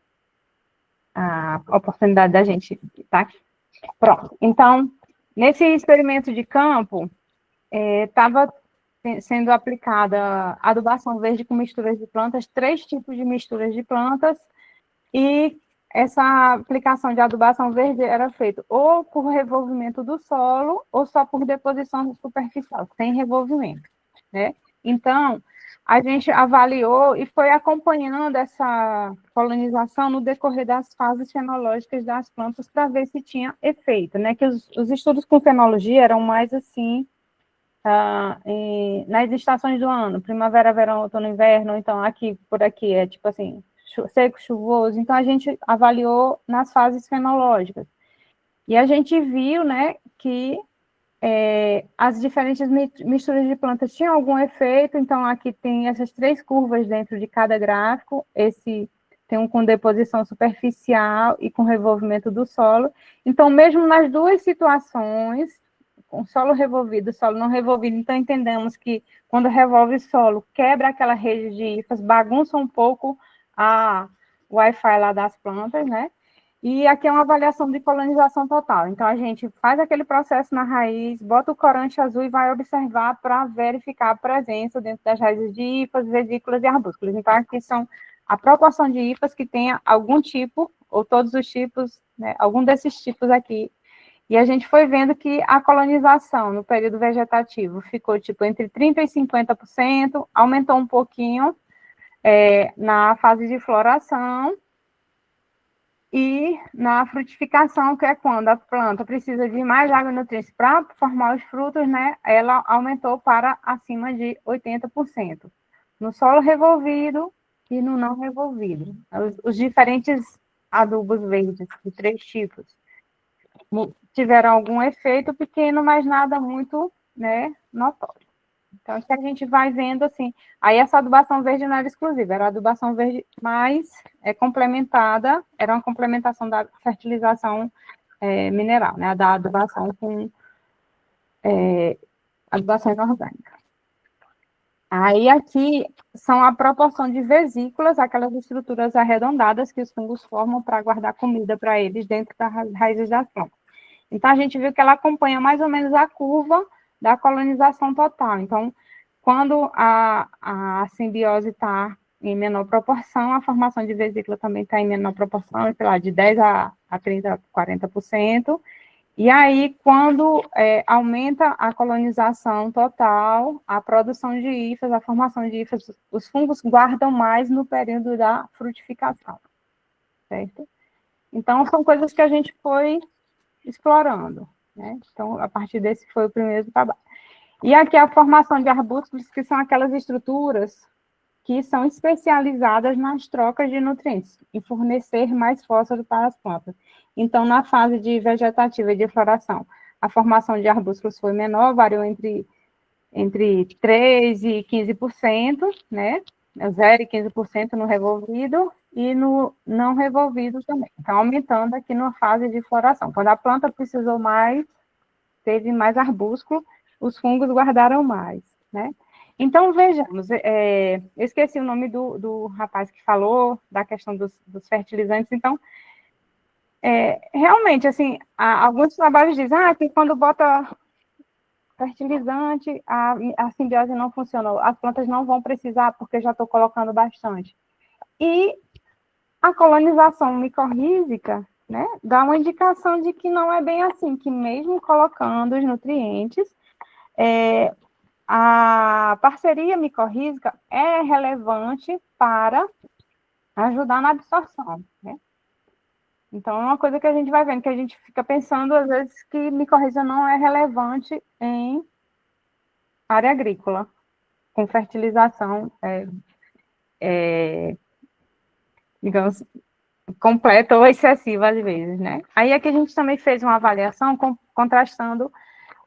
a oportunidade da gente estar aqui. Pronto. Então, nesse experimento de campo, estava sendo aplicada adubação verde com misturas de plantas, 3 tipos de misturas de plantas, e essa aplicação de adubação verde era feita ou por revolvimento do solo, ou só por deposição superficial, sem revolvimento, né? Então, a gente avaliou e foi acompanhando essa colonização no decorrer das fases fenológicas das plantas para ver se tinha efeito, né? Que os estudos com fenologia eram mais assim, nas estações do ano, primavera, verão, outono, inverno, então por aqui é tipo assim, seco, chuvoso, então a gente avaliou nas fases fenológicas. E a gente viu, né, que as diferentes misturas de plantas tinham algum efeito, então aqui tem essas 3 curvas dentro de cada gráfico, esse tem um com deposição superficial e com revolvimento do solo, então mesmo nas 2 situações, com solo revolvido, solo não revolvido, então entendemos que quando revolve solo, quebra aquela rede de hifas, bagunça um pouco o Wi-Fi lá das plantas, né? E aqui é uma avaliação de colonização total. Então, a gente faz aquele processo na raiz, bota o corante azul e vai observar para verificar a presença dentro das raízes de hifas, vesículas e arbúsculos. Então, aqui são a proporção de hifas que tenha algum tipo, ou todos os tipos, né, algum desses tipos aqui. E a gente foi vendo que a colonização no período vegetativo ficou tipo entre 30% e 50%, aumentou um pouquinho na fase de floração, e na frutificação, que é quando a planta precisa de mais água e nutrientes para formar os frutos, né, ela aumentou para acima de 80%. No solo revolvido e no não revolvido. Os diferentes adubos verdes, de 3 tipos, tiveram algum efeito pequeno, mas nada muito, né, notório. Então, aqui a gente vai vendo, assim, aí essa adubação verde não era exclusiva, era a adubação verde mais complementada, era uma complementação da fertilização mineral, né, da adubação com adubação inorgânica. Aí aqui são a proporção de vesículas, aquelas estruturas arredondadas que os fungos formam para guardar comida para eles dentro das raízes das plantas. Então, a gente viu que ela acompanha mais ou menos a curva da colonização total. Então, quando a simbiose está em menor proporção, a formação de vesícula também está em menor proporção, sei lá, de 10% a 30%, 40%. E aí, quando aumenta a colonização total, a produção de hifas, a formação de hifas, os fungos guardam mais no período da frutificação, certo? Então, são coisas que a gente foi explorando, né? Então, a partir desse foi o primeiro trabalho. E aqui a formação de arbustos, que são aquelas estruturas que são especializadas nas trocas de nutrientes e fornecer mais fósforo para as plantas. Então, na fase de vegetativa e de floração, a formação de arbustos foi menor, variou entre 3% e 15%, né? 0% e 15% no revolvido e no não revolvido também. Então, aumentando aqui na fase de floração. Quando a planta precisou mais, teve mais arbúsculo, os fungos guardaram mais, né? Então, vejamos, eu esqueci o nome do rapaz que falou da questão dos fertilizantes. Então, realmente, assim, alguns trabalhos dizem que quando bota fertilizante, a simbiose não funcionou, as plantas não vão precisar porque já estou colocando bastante. E a colonização micorrízica, né, dá uma indicação de que não é bem assim, que mesmo colocando os nutrientes, a parceria micorrízica é relevante para ajudar na absorção, né? Então, é uma coisa que a gente vai vendo, que a gente fica pensando, às vezes, que micorriza não é relevante em área agrícola, com fertilização, digamos, completa ou excessiva, às vezes, né? Aí, aqui a gente também fez uma avaliação contrastando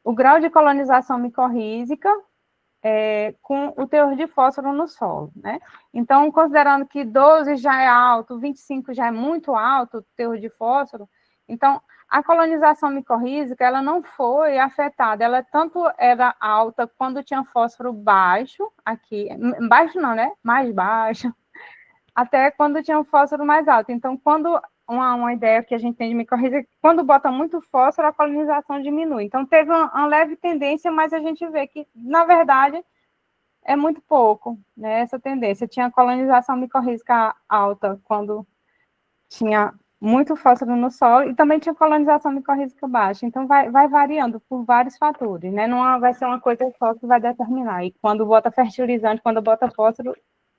o grau de colonização micorrízica com o teor de fósforo no solo, né? Então, considerando que 12 já é alto, 25 já é muito alto o teor de fósforo, então, a colonização micorrízica, ela não foi afetada, ela tanto era alta quando tinha fósforo baixo, aqui, baixo não, né? Mais baixo, até quando tinha um fósforo mais alto. Então, quando uma ideia que a gente tem de micorriza, quando bota muito fósforo, a colonização diminui. Então, teve uma leve tendência, mas a gente vê que, na verdade, é muito pouco, né, essa tendência. Tinha colonização micorrízica alta quando tinha muito fósforo no solo, e também tinha colonização micorrízica baixa. Então, vai variando por vários fatores, né? Não vai ser uma coisa só que vai determinar. E quando bota fertilizante, quando bota fósforo,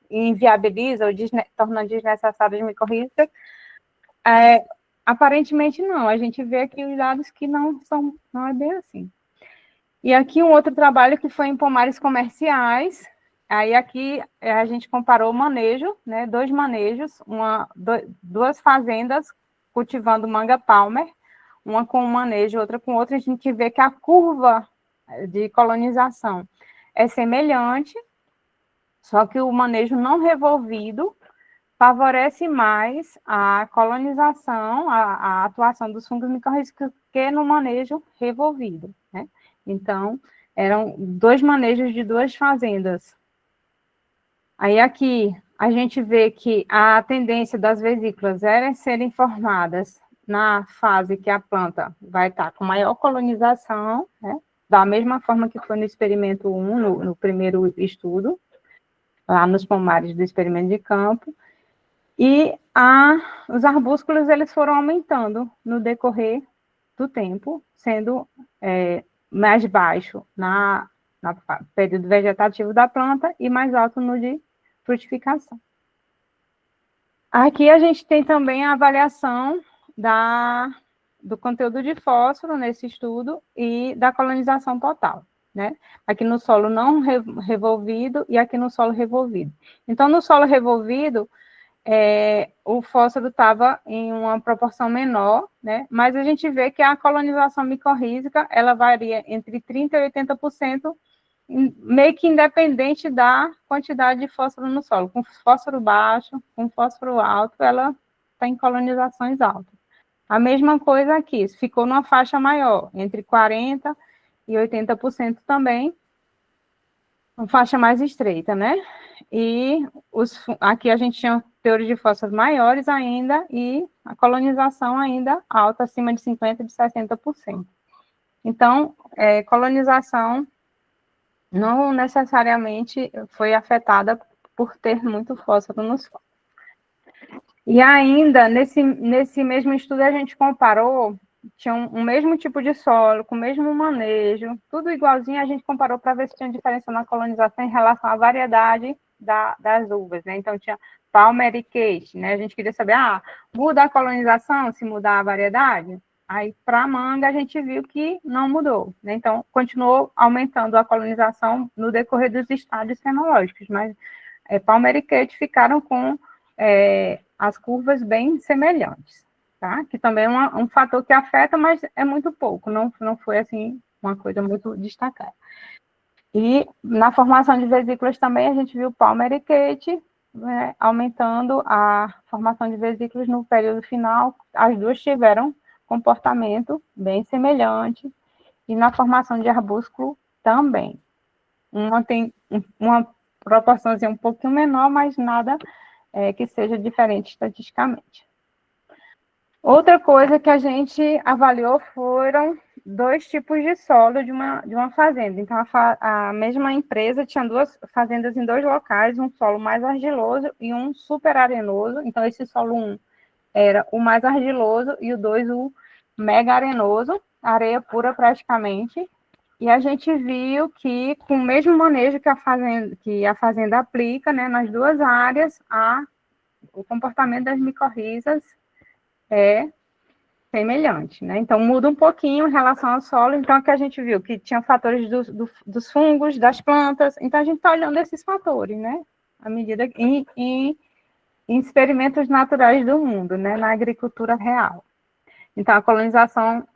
inviabiliza ou torna desnecessário as micorrízicas, aparentemente não, a gente vê aqui os dados que não é bem assim. E aqui um outro trabalho que foi em pomares comerciais, aí aqui a gente comparou o manejo, né, 2 manejos, duas fazendas cultivando manga palmer, uma com um manejo, outra com outra, a gente vê que a curva de colonização é semelhante, só que o manejo não revolvido favorece mais a colonização, a atuação dos fungos micorrízicos que no manejo revolvido, né? Então, eram 2 manejos de 2 fazendas. Aí aqui, a gente vê que a tendência das vesículas era serem formadas na fase que a planta vai estar com maior colonização, né? Da mesma forma que foi no experimento 1, no primeiro estudo, lá nos pomares do experimento de campo. E os arbúsculos, eles foram aumentando no decorrer do tempo, sendo mais baixo na período vegetativo da planta e mais alto no de frutificação. Aqui a gente tem também a avaliação do conteúdo de fósforo nesse estudo e da colonização total, né? Aqui no solo não revolvido e aqui no solo revolvido. Então, no solo revolvido, o fósforo estava em uma proporção menor, né? Mas a gente vê que a colonização micorrízica, ela varia entre 30% e 80%, meio que independente da quantidade de fósforo no solo. Com fósforo baixo, com fósforo alto, ela está em colonizações altas. A mesma coisa aqui, ficou numa faixa maior, entre 40% e 80% também, uma faixa mais estreita, né? E aqui a gente tinha teores de fósforos maiores ainda e a colonização ainda alta, acima de 50%, de 60%. Então, colonização não necessariamente foi afetada por ter muito fósforo no solo. E ainda, nesse mesmo estudo, a gente comparou, tinha um mesmo tipo de solo, com o mesmo manejo, tudo igualzinho, a gente comparou para ver se tinha diferença na colonização em relação à variedade das uvas, né? Então, tinha Palmer e Kate, né? A gente queria saber, muda a colonização se mudar a variedade? Aí, para a manga, a gente viu que não mudou, né? Então, continuou aumentando a colonização no decorrer dos estádios fenológicos, mas Palmeriquete ficaram com as curvas bem semelhantes, tá? Que também é um fator que afeta, mas é muito pouco, não foi, assim, uma coisa muito destacada. E na formação de vesículas também a gente viu Palmeriquete, né, aumentando a formação de vesículas no período final, as duas tiveram comportamento bem semelhante, e na formação de arbúsculo também. Uma tem uma proporçãozinha um pouquinho menor, mas nada que seja diferente estatisticamente. Outra coisa que a gente avaliou foram 2 tipos de solo de uma fazenda. Então, a mesma empresa tinha 2 fazendas em 2 locais, um solo mais argiloso e um super arenoso. Então, esse solo 1 era o mais argiloso e o 2 o mega arenoso, areia pura praticamente. E a gente viu que, com o mesmo manejo que a fazenda aplica, né, nas 2 áreas, o comportamento das micorrizas é semelhante, né? Então, muda um pouquinho em relação ao solo. Então, aqui a gente viu que tinha fatores dos fungos, das plantas. Então, a gente está olhando esses fatores, né? À medida em experimentos naturais do mundo, né? Na agricultura real. Então, a colonização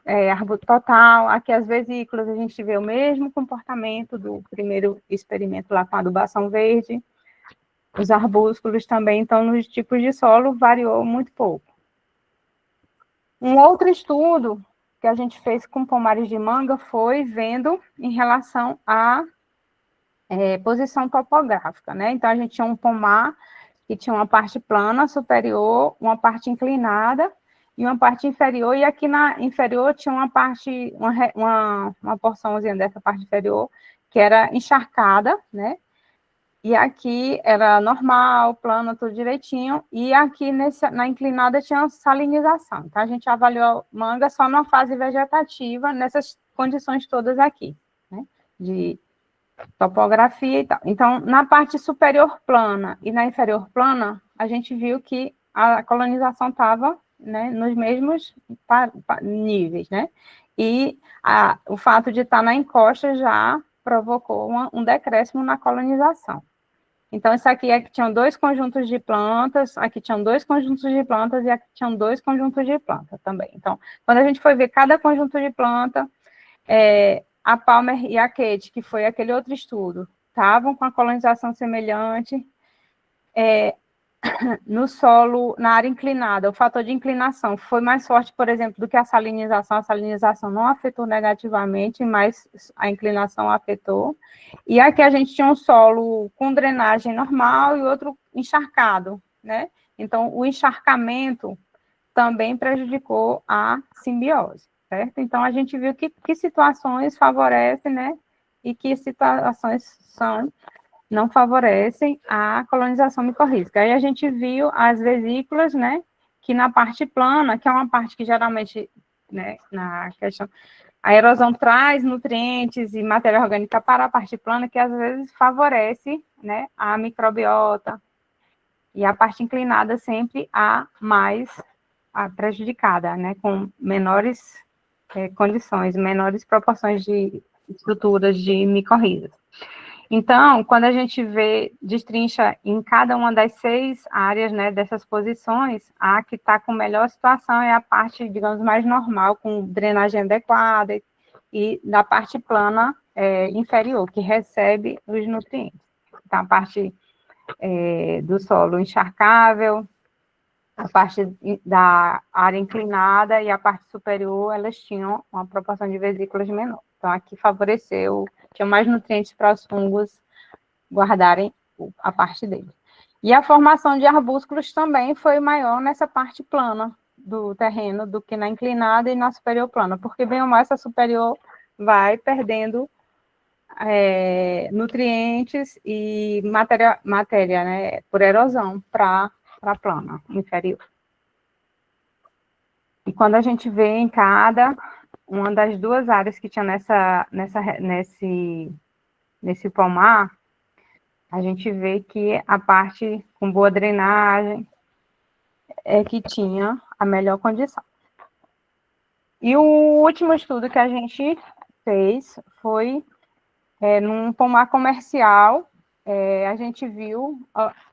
é arbusto total. Aqui, as vesículas, a gente vê o mesmo comportamento do primeiro experimento lá com a adubação verde. Os arbúsculos também, então, nos tipos de solo, variou muito pouco. Um outro estudo que a gente fez com pomares de manga foi vendo em relação à posição topográfica, né? Então, a gente tinha um pomar que tinha uma parte plana superior, uma parte inclinada e uma parte inferior, e aqui na inferior tinha uma parte, uma porçãozinha dessa parte inferior que era encharcada, né? E aqui era normal, plano, tudo direitinho. E aqui na inclinada tinha salinização. Então, a gente avaliou manga só na fase vegetativa, nessas condições todas aqui, né? De topografia e tal. Então, na parte superior plana e na inferior plana, a gente viu que a colonização estava, né, nos mesmos níveis, né? E o fato de estar na encosta já provocou um decréscimo na colonização. Então, isso aqui é que tinham 2 conjuntos de plantas, aqui tinham 2 conjuntos de plantas e aqui tinham 2 conjuntos de planta também. Então, quando a gente foi ver cada conjunto de planta, a Palmer e a Kate, que foi aquele outro estudo, estavam com a colonização semelhante. No solo, na área inclinada, o fator de inclinação foi mais forte, por exemplo, do que a salinização. A salinização não afetou negativamente, mas a inclinação afetou. E aqui a gente tinha um solo com drenagem normal e outro encharcado, né? Então, o encharcamento também prejudicou a simbiose, certo? Então, a gente viu que situações favorecem, né? E que situações não favorecem a colonização micorrízica. Aí a gente viu as vesículas, né, que na parte plana, que é uma parte que geralmente, né, na questão, a erosão traz nutrientes e matéria orgânica para a parte plana, que às vezes favorece, né, a microbiota, e a parte inclinada sempre a prejudicada, né, com menores condições, menores proporções de estruturas de micorrizas. Então, quando a gente destrincha em cada uma das 6 áreas, né, dessas posições, a que está com melhor situação é a parte, digamos, mais normal, com drenagem adequada, e da parte plana inferior, que recebe os nutrientes. Então, a parte do solo encharcável, a parte da área inclinada e a parte superior, elas tinham uma proporção de vesículas menor. Então, aqui favoreceu, tinha mais nutrientes para os fungos guardarem a parte deles. E a formação de arbúsculos também foi maior nessa parte plana do terreno do que na inclinada e na superior plana, porque bem ou mal essa superior vai perdendo nutrientes e matéria, né, por erosão para a plana inferior. E quando a gente vê em cada uma das 2 áreas que tinha nesse pomar, a gente vê que a parte com boa drenagem é que tinha a melhor condição. E o último estudo que a gente fez foi num pomar comercial, a gente viu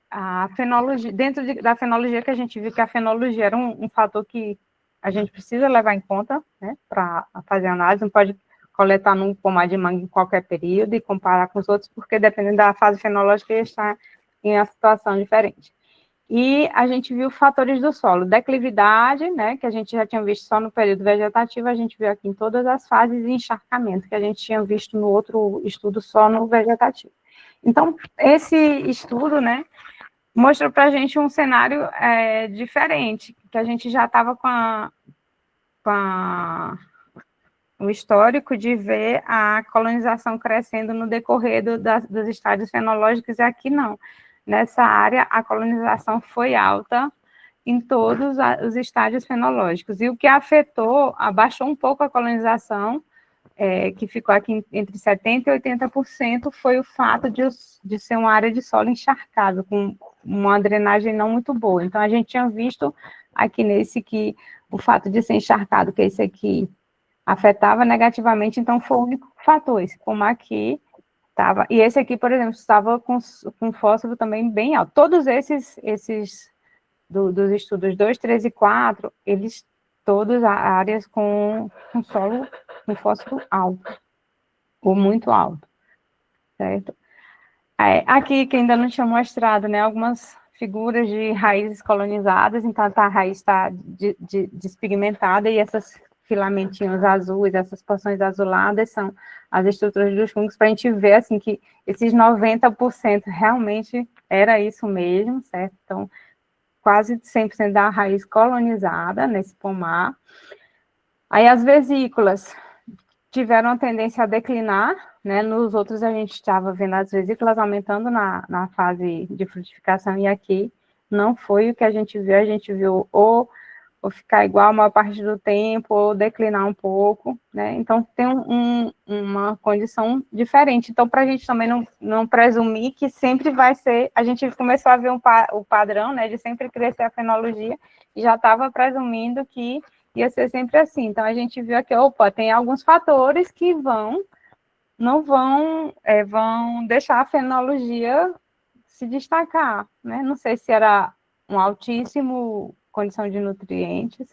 a fenologia, dentro da fenologia que a gente viu que a fenologia era um fator que a gente precisa levar em conta, né, para fazer análise, não pode coletar num pomar de manga em qualquer período e comparar com os outros, porque dependendo da fase fenológica, ele está em uma situação diferente. E a gente viu fatores do solo, declividade, né, que a gente já tinha visto só no período vegetativo, a gente viu aqui em todas as fases, e encharcamento, que a gente tinha visto no outro estudo só no vegetativo. Então, esse estudo, né, mostrou para a gente um cenário diferente, que a gente já estava com o histórico de ver a colonização crescendo no decorrer dos estádios fenológicos, e aqui não. Nessa área, a colonização foi alta em todos os estádios fenológicos, e o que afetou, abaixou um pouco a colonização, que ficou aqui entre 70% e 80%, foi o fato de ser uma área de solo encharcado, com uma drenagem não muito boa. Então, a gente tinha visto aqui nesse que o fato de ser encharcado, que esse aqui afetava negativamente, então foi o único fator, esse pomar aqui estava, e esse aqui, por exemplo, estava com fósforo também bem alto. Todos esses dos estudos 2, 3 e 4, eles todas áreas com solo com fósforo alto, ou muito alto, certo? Aqui, que ainda não tinha mostrado, né, algumas figuras de raízes colonizadas, então a raiz está despigmentada, e essas filamentinhos azuis, essas porções azuladas, são as estruturas dos fungos, para a gente ver, assim, que esses 90% realmente era isso mesmo, certo? Então, quase 100% da raiz colonizada nesse pomar. Aí as vesículas tiveram a tendência a declinar, né? Nos outros a gente estava vendo as vesículas aumentando na fase de frutificação, e aqui não foi o que a gente viu ou ficar igual a maior parte do tempo, ou declinar um pouco, né? Então, tem uma condição diferente. Então, para a gente também não presumir que sempre vai ser, a gente começou a ver o padrão, né, de sempre crescer a fenologia, e já estava presumindo que ia ser sempre assim. Então, a gente viu aqui, opa, tem alguns fatores que não vão deixar a fenologia se destacar, né? Não sei se era um altíssimo condição de nutrientes,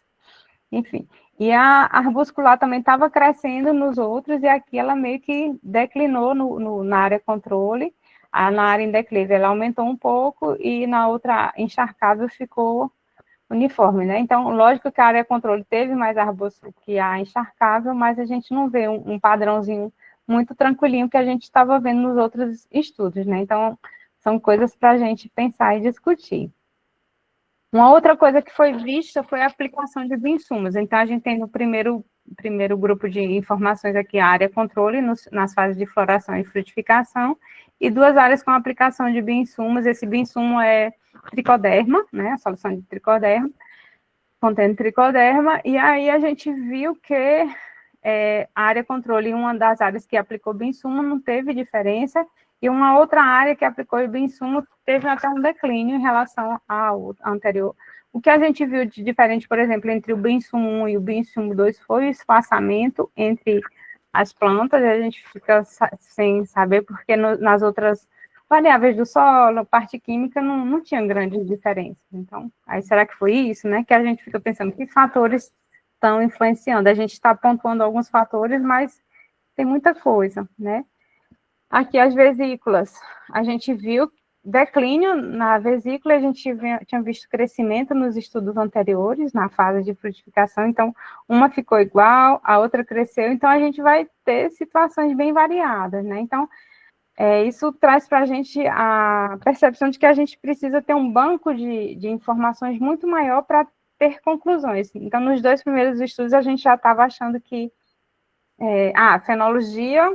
enfim. E a arbuscular também estava crescendo nos outros, e aqui ela meio que declinou na área controle, na área em declive ela aumentou um pouco, e na outra encharcável ficou uniforme, né? Então, lógico que a área controle teve mais arbúsculo que a encharcável, mas a gente não vê um padrãozinho muito tranquilinho que a gente estava vendo nos outros estudos, né? Então, são coisas para a gente pensar e discutir. Uma outra coisa que foi vista foi a aplicação de bioinsumos. Então, a gente tem no primeiro grupo de informações aqui a área controle, nas fases de floração e frutificação, e 2 áreas com aplicação de bioinsumos. Esse bioinsumo é tricoderma, né, a solução de tricoderma, contendo tricoderma, e aí a gente viu que a área controle, uma das áreas que aplicou bioinsumo, não teve diferença, e uma outra área que aplicou o bioinsumo teve até um declínio em relação ao anterior. O que a gente viu de diferente, por exemplo, entre o bioinsumo 1 e o bioinsumo 2 foi o espaçamento entre as plantas, e a gente fica sem saber, porque nas outras variáveis do solo, parte química, não tinha grandes diferenças. Então, aí será que foi isso, né? Que a gente fica pensando, que fatores estão influenciando? A gente está pontuando alguns fatores, mas tem muita coisa, né? Aqui as vesículas, a gente viu declínio na vesícula, a gente tinha visto crescimento nos estudos anteriores, na fase de frutificação, então uma ficou igual, a outra cresceu, então a gente vai ter situações bem variadas, né? Então, isso traz para a gente a percepção de que a gente precisa ter um banco de informações muito maior para ter conclusões. Então, nos 2 primeiros estudos, a gente já estava achando que a fenologia,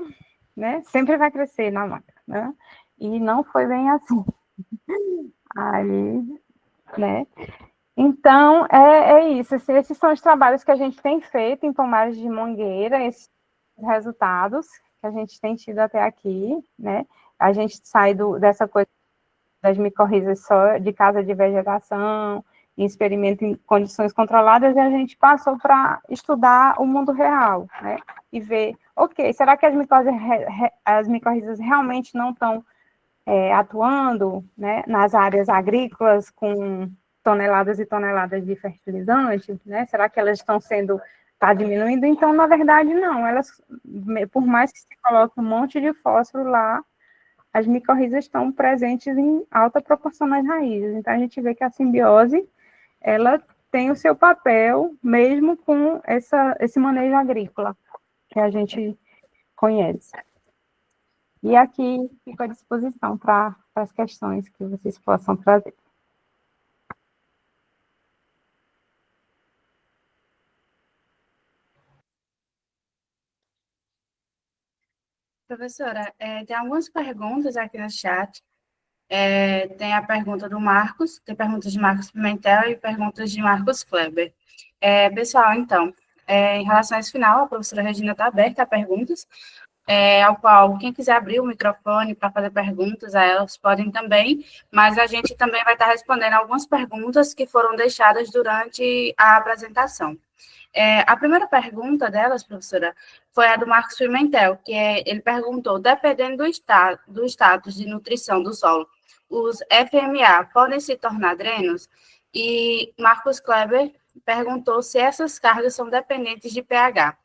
né, sempre vai crescer na manga, né? E não foi bem assim. Aí, né? Então, é isso. Esses são os trabalhos que a gente tem feito em pomares de mangueira, esses resultados que a gente tem tido até aqui, né? A gente sai dessa coisa das micorrizas só de casa de vegetação, em experimento em condições controladas, e a gente passou para estudar o mundo real, né? E ver, ok, será que as micorrizas realmente não estão atuando, né, nas áreas agrícolas com toneladas e toneladas de fertilizantes, né? Será que elas está diminuindo? Então, na verdade, não. Elas, por mais que se coloque um monte de fósforo lá, as micorrizas estão presentes em alta proporção nas raízes. Então, a gente vê que a simbiose, ela tem o seu papel, mesmo com esse manejo agrícola que a gente conhece. E aqui fico à disposição para as questões que vocês possam trazer. Professora, tem algumas perguntas aqui no chat. Tem a pergunta do Marcos, tem perguntas de Marcos Pimentel e perguntas de Marcos Kleber. Pessoal, então, em relação a esse final, a professora Regina está aberta a perguntas, ao qual quem quiser abrir o microfone para fazer perguntas a elas podem também, mas a gente também vai estar respondendo algumas perguntas que foram deixadas durante a apresentação. A primeira pergunta delas, professora, foi a do Marcos Pimentel, ele perguntou, dependendo do status de nutrição do solo, os FMA podem se tornar drenos? E Marcos Kleber perguntou se essas cargas são dependentes de pH.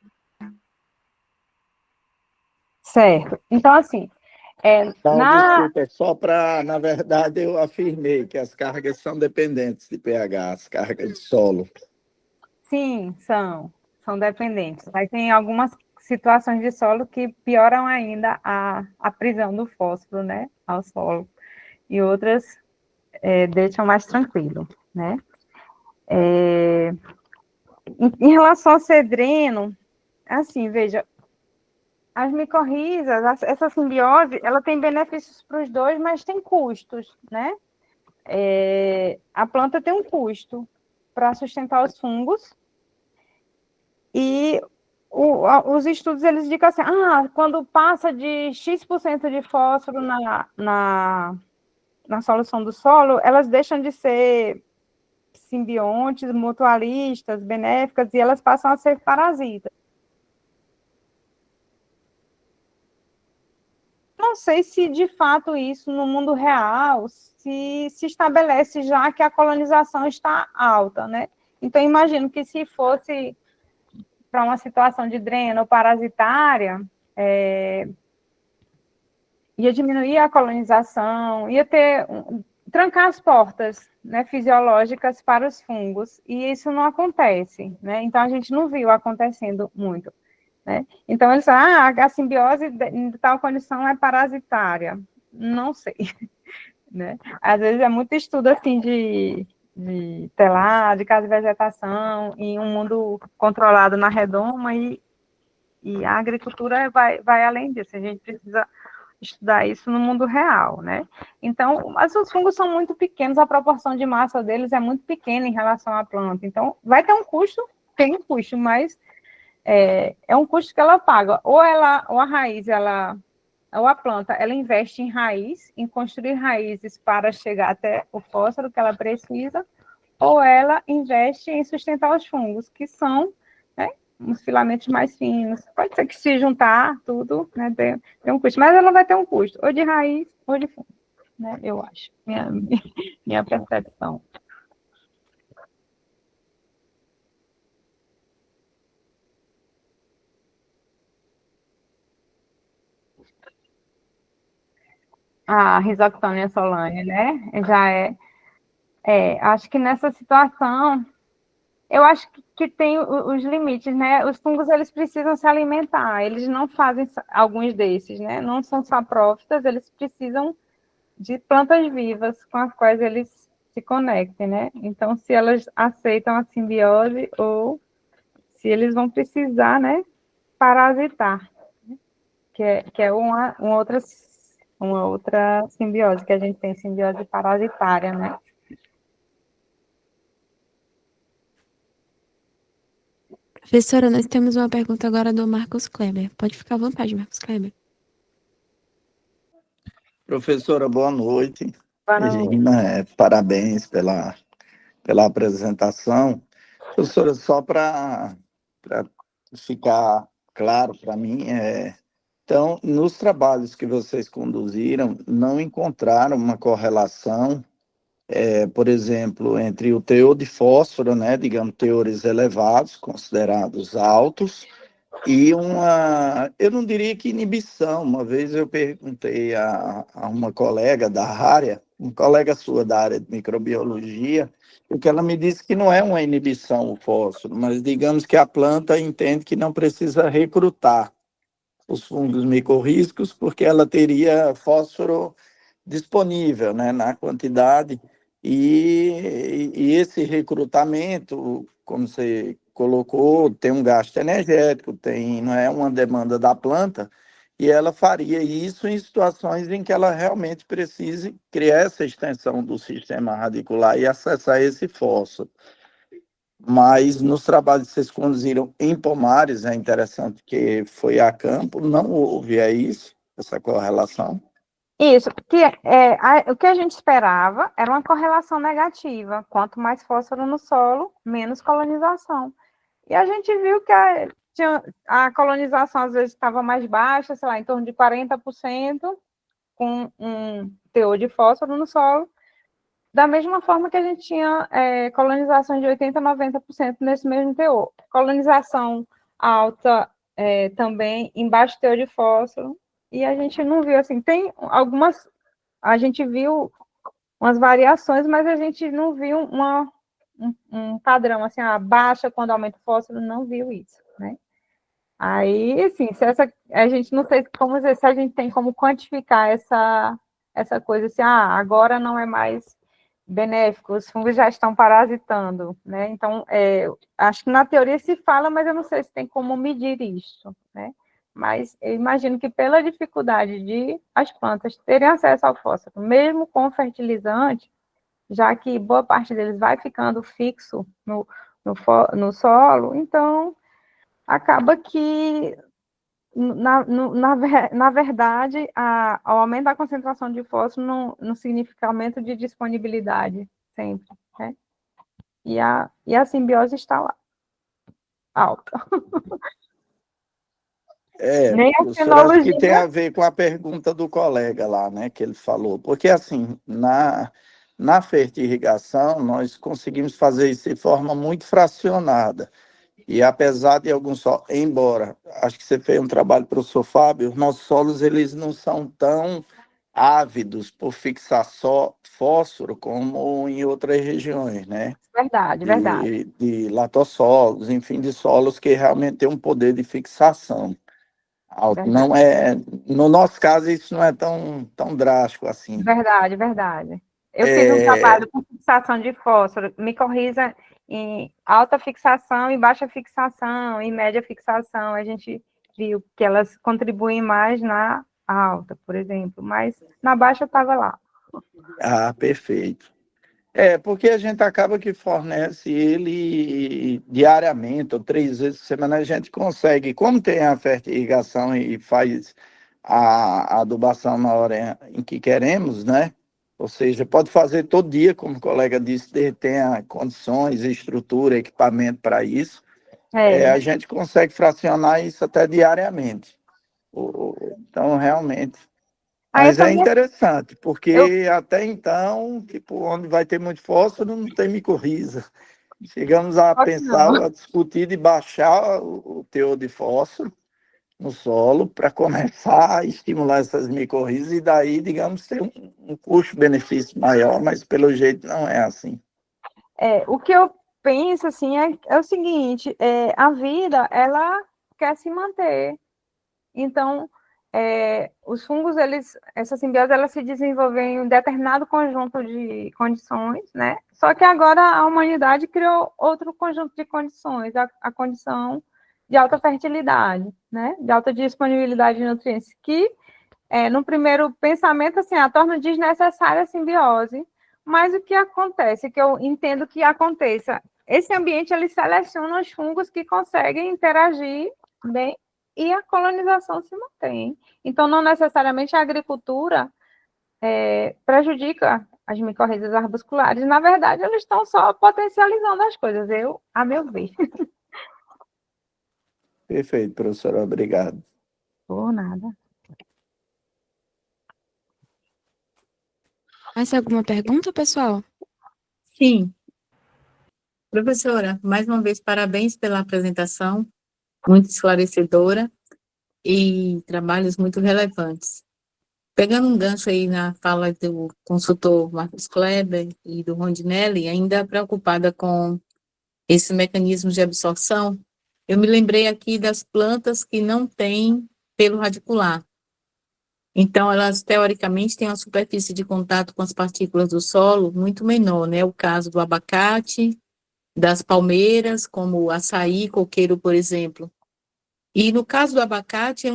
Certo. Então, assim, Desculpa, só para, na verdade, eu afirmei que as cargas são dependentes de pH, as cargas de solo. Sim, são dependentes. Mas tem algumas situações de solo que pioram ainda a prisão do fósforo, né, ao solo, e outras deixam mais tranquilo, né. Em relação ao cedreno, assim, veja, as micorrizas, essa simbiose, ela tem benefícios para os dois, mas tem custos, né. A planta tem um custo para sustentar os fungos, e os estudos, eles indicam assim, quando passa de X% de fósforo na solução do solo, elas deixam de ser simbiontes, mutualistas, benéficas, e elas passam a ser parasitas. Não sei se, de fato, isso no mundo real se estabelece já que a colonização está alta, né? Então, imagino que se fosse para uma situação de dreno ou parasitária, ia diminuir a colonização, ia trancar as portas, né, fisiológicas para os fungos, e isso não acontece, né? Então, a gente não viu acontecendo muito, né? Então, eles falam, a simbiose em tal condição é parasitária. Não sei, né? Às vezes é muito estudo, assim, de telar, de casa de vegetação, em um mundo controlado na redoma, e a agricultura vai além disso, a gente precisa estudar isso no mundo real, né? Então, mas os fungos são muito pequenos, a proporção de massa deles é muito pequena em relação à planta, então vai ter um custo, tem um custo, mas é um custo que ela paga, ou a raiz, ou a planta, ela investe em raiz, em construir raízes para chegar até o fósforo que ela precisa, ou ela investe em sustentar os fungos, que são, né, os filamentos mais finos. Pode ser que se juntar tudo, né, tem um custo, mas ela vai ter um custo, ou de raiz, ou de fungo, né, eu acho, minha percepção. A Rhizoctonia solane, né? Já acho que nessa situação, eu acho que tem os limites, né? Os fungos, eles precisam se alimentar, eles não fazem alguns desses, né? Não são saprófitas, eles precisam de plantas vivas com as quais eles se conectem, né? Então, se elas aceitam a simbiose ou se eles vão precisar, né, parasitar, que é uma outra simbiose, que a gente tem simbiose parasitária, né? Professora, nós temos uma pergunta agora do Marcos Kleber. Pode ficar à vontade, Marcos Kleber. Professora, boa noite. Boa noite. Regina, parabéns pela apresentação. Professora, só para ficar claro para mim, Então, nos trabalhos que vocês conduziram, não encontraram uma correlação, por exemplo, entre o teor de fósforo, né, digamos, teores elevados, considerados altos, e eu não diria que inibição. Uma vez eu perguntei a uma colega da área, uma colega sua da área de microbiologia, o que ela me disse que não é uma inibição o fósforo, mas digamos que a planta entende que não precisa recrutar os fungos micorrízicos, porque ela teria fósforo disponível, né, na quantidade, e esse recrutamento, como você colocou, tem um gasto energético, não é uma demanda da planta, e ela faria isso em situações em que ela realmente precise criar essa extensão do sistema radicular e acessar esse fósforo. Mas nos trabalhos que vocês conduziram em pomares, é interessante que foi a campo, não houve, isso, essa correlação? Isso, o que a gente esperava era uma correlação negativa. Quanto mais fósforo no solo, menos colonização. E a gente viu que a colonização às vezes estava mais baixa, sei lá, em torno de 40%, com um teor de fósforo no solo, da mesma forma que a gente tinha colonização de 80% a 90% nesse mesmo teor. Colonização alta também em baixo teor de fósforo, e a gente não viu, assim, a gente viu umas variações, mas a gente não viu um padrão, assim, baixa quando aumenta o fósforo, não viu isso, né? Aí, assim, a gente não sei como dizer, se a gente tem como quantificar essa coisa, assim, agora não é mais benéfico, os fungos já estão parasitando, né? Então, acho que na teoria se fala, mas eu não sei se tem como medir isso, né? Mas eu imagino que pela dificuldade de as plantas terem acesso ao fósforo, mesmo com fertilizante, já que boa parte deles vai ficando fixo no solo, então acaba que, na verdade, o aumento da concentração de fósforo não significa aumento de disponibilidade, sempre, né? E a simbiose está lá, alta. Nem a professor, acho que tem fenologia. a ver com a pergunta do colega lá, né, que ele falou, porque assim, na fertirrigação, nós conseguimos fazer isso de forma muito fracionada, e apesar de alguns solos, embora, acho que você fez um trabalho, professor Fábio, os nossos solos, eles não são tão ávidos por fixar só fósforo como em outras regiões, né? Verdade, verdade. De latossolos, enfim, de solos que realmente têm um poder de fixação alto. Verdade. Não é, no nosso caso, isso não é tão drástico assim. Verdade, verdade. Eu fiz um trabalho com fixação de fósforo, micorriza em alta fixação e baixa fixação, e média fixação. A gente viu que elas contribuem mais na alta, por exemplo, mas na baixa estava lá. Perfeito. Porque a gente acaba que fornece ele diariamente, ou 3 vezes por semana, a gente consegue, como tem a fertirrigação e faz a adubação na hora em que queremos, né? Ou seja, pode fazer todo dia, como o colega disse, tenha condições, estrutura, equipamento para isso. A gente consegue fracionar isso até diariamente. Então, realmente. Mas é interessante, porque até então, tipo, onde vai ter muito fósforo, não tem micorriza. Chegamos a pensar, a discutir de baixar o teor de fósforo no solo para começar a estimular essas micorrizas e daí, digamos, ter um custo-benefício maior, mas pelo jeito não é assim. O que eu penso, assim, é o seguinte, a vida, ela quer se manter. Então, os fungos, essa simbiose, ela se desenvolveu em um determinado conjunto de condições, né? Só que agora a humanidade criou outro conjunto de condições, a condição de alta fertilidade, né? De alta disponibilidade de nutrientes, que, no primeiro pensamento, assim, torna desnecessária a simbiose. Mas o que acontece, que eu entendo que aconteça, esse ambiente, ele seleciona os fungos que conseguem interagir bem e a colonização se mantém. Então, não necessariamente a agricultura prejudica as micorrizas arbusculares. Na verdade, eles estão só potencializando as coisas, a meu ver. Perfeito, professora. Obrigado. Por nada. Mais alguma pergunta, pessoal? Sim. Professora, mais uma vez, parabéns pela apresentação, muito esclarecedora e trabalhos muito relevantes. Pegando um gancho aí na fala do consultor Marcos Kleber e do Rondinelli, ainda preocupada com esses mecanismos de absorção, eu me lembrei aqui das plantas que não têm pelo radicular. Então, elas, teoricamente, têm uma superfície de contato com as partículas do solo muito menor, né? O caso do abacate, das palmeiras, como o açaí, coqueiro, por exemplo. E no caso do abacate, é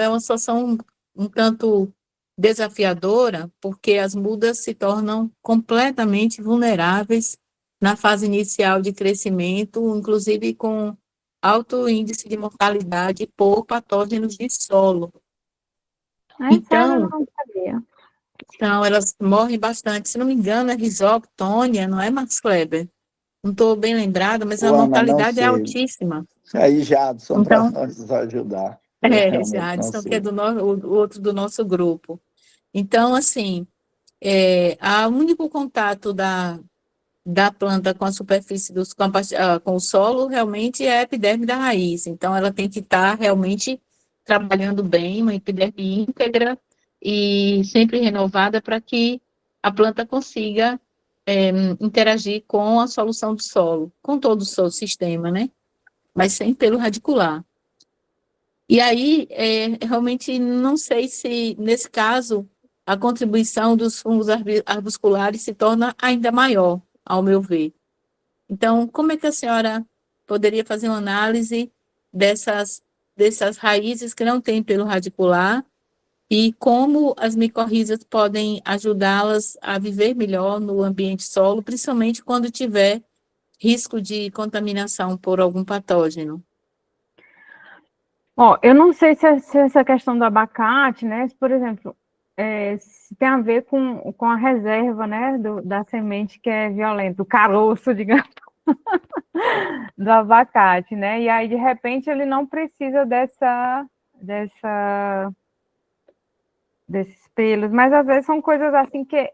uma situação um tanto desafiadora, porque as mudas se tornam completamente vulneráveis na fase inicial de crescimento, inclusive com alto índice de mortalidade por patógenos de solo. É sério, eu Então, não sabia. elas morrem bastante. Se não me engano, é Rhizoctonia, não é, Max Kleber? Não estou bem lembrada, mas a Ana, não mortalidade é sei. altíssima. Aí, Jadson, para Então, nós ajudar. Eu realmente não Jadson, que é sei. o outro do nosso grupo. Então, assim, o único contato da planta com a superfície com o solo realmente é a epiderme da raiz. Então, ela tem que estar realmente trabalhando bem, uma epiderme íntegra e sempre renovada para que a planta consiga interagir com a solução do solo, com todo o seu sistema, né? Mas sem pelo radicular. E aí, realmente, não sei se, nesse caso, a contribuição dos fungos arbusculares se torna ainda maior, ao meu ver. Então, como é que a senhora poderia fazer uma análise dessas raízes que não têm pelo radicular e como as micorrizas podem ajudá-las a viver melhor no ambiente solo, principalmente quando tiver risco de contaminação por algum patógeno? Ó, eu não sei se essa questão do abacate, né, se, por exemplo, se tem a ver com a reserva, né, da semente que é violenta, o caroço, digamos, do abacate, né, e aí, de repente, ele não precisa desses pelos, mas às vezes são coisas assim que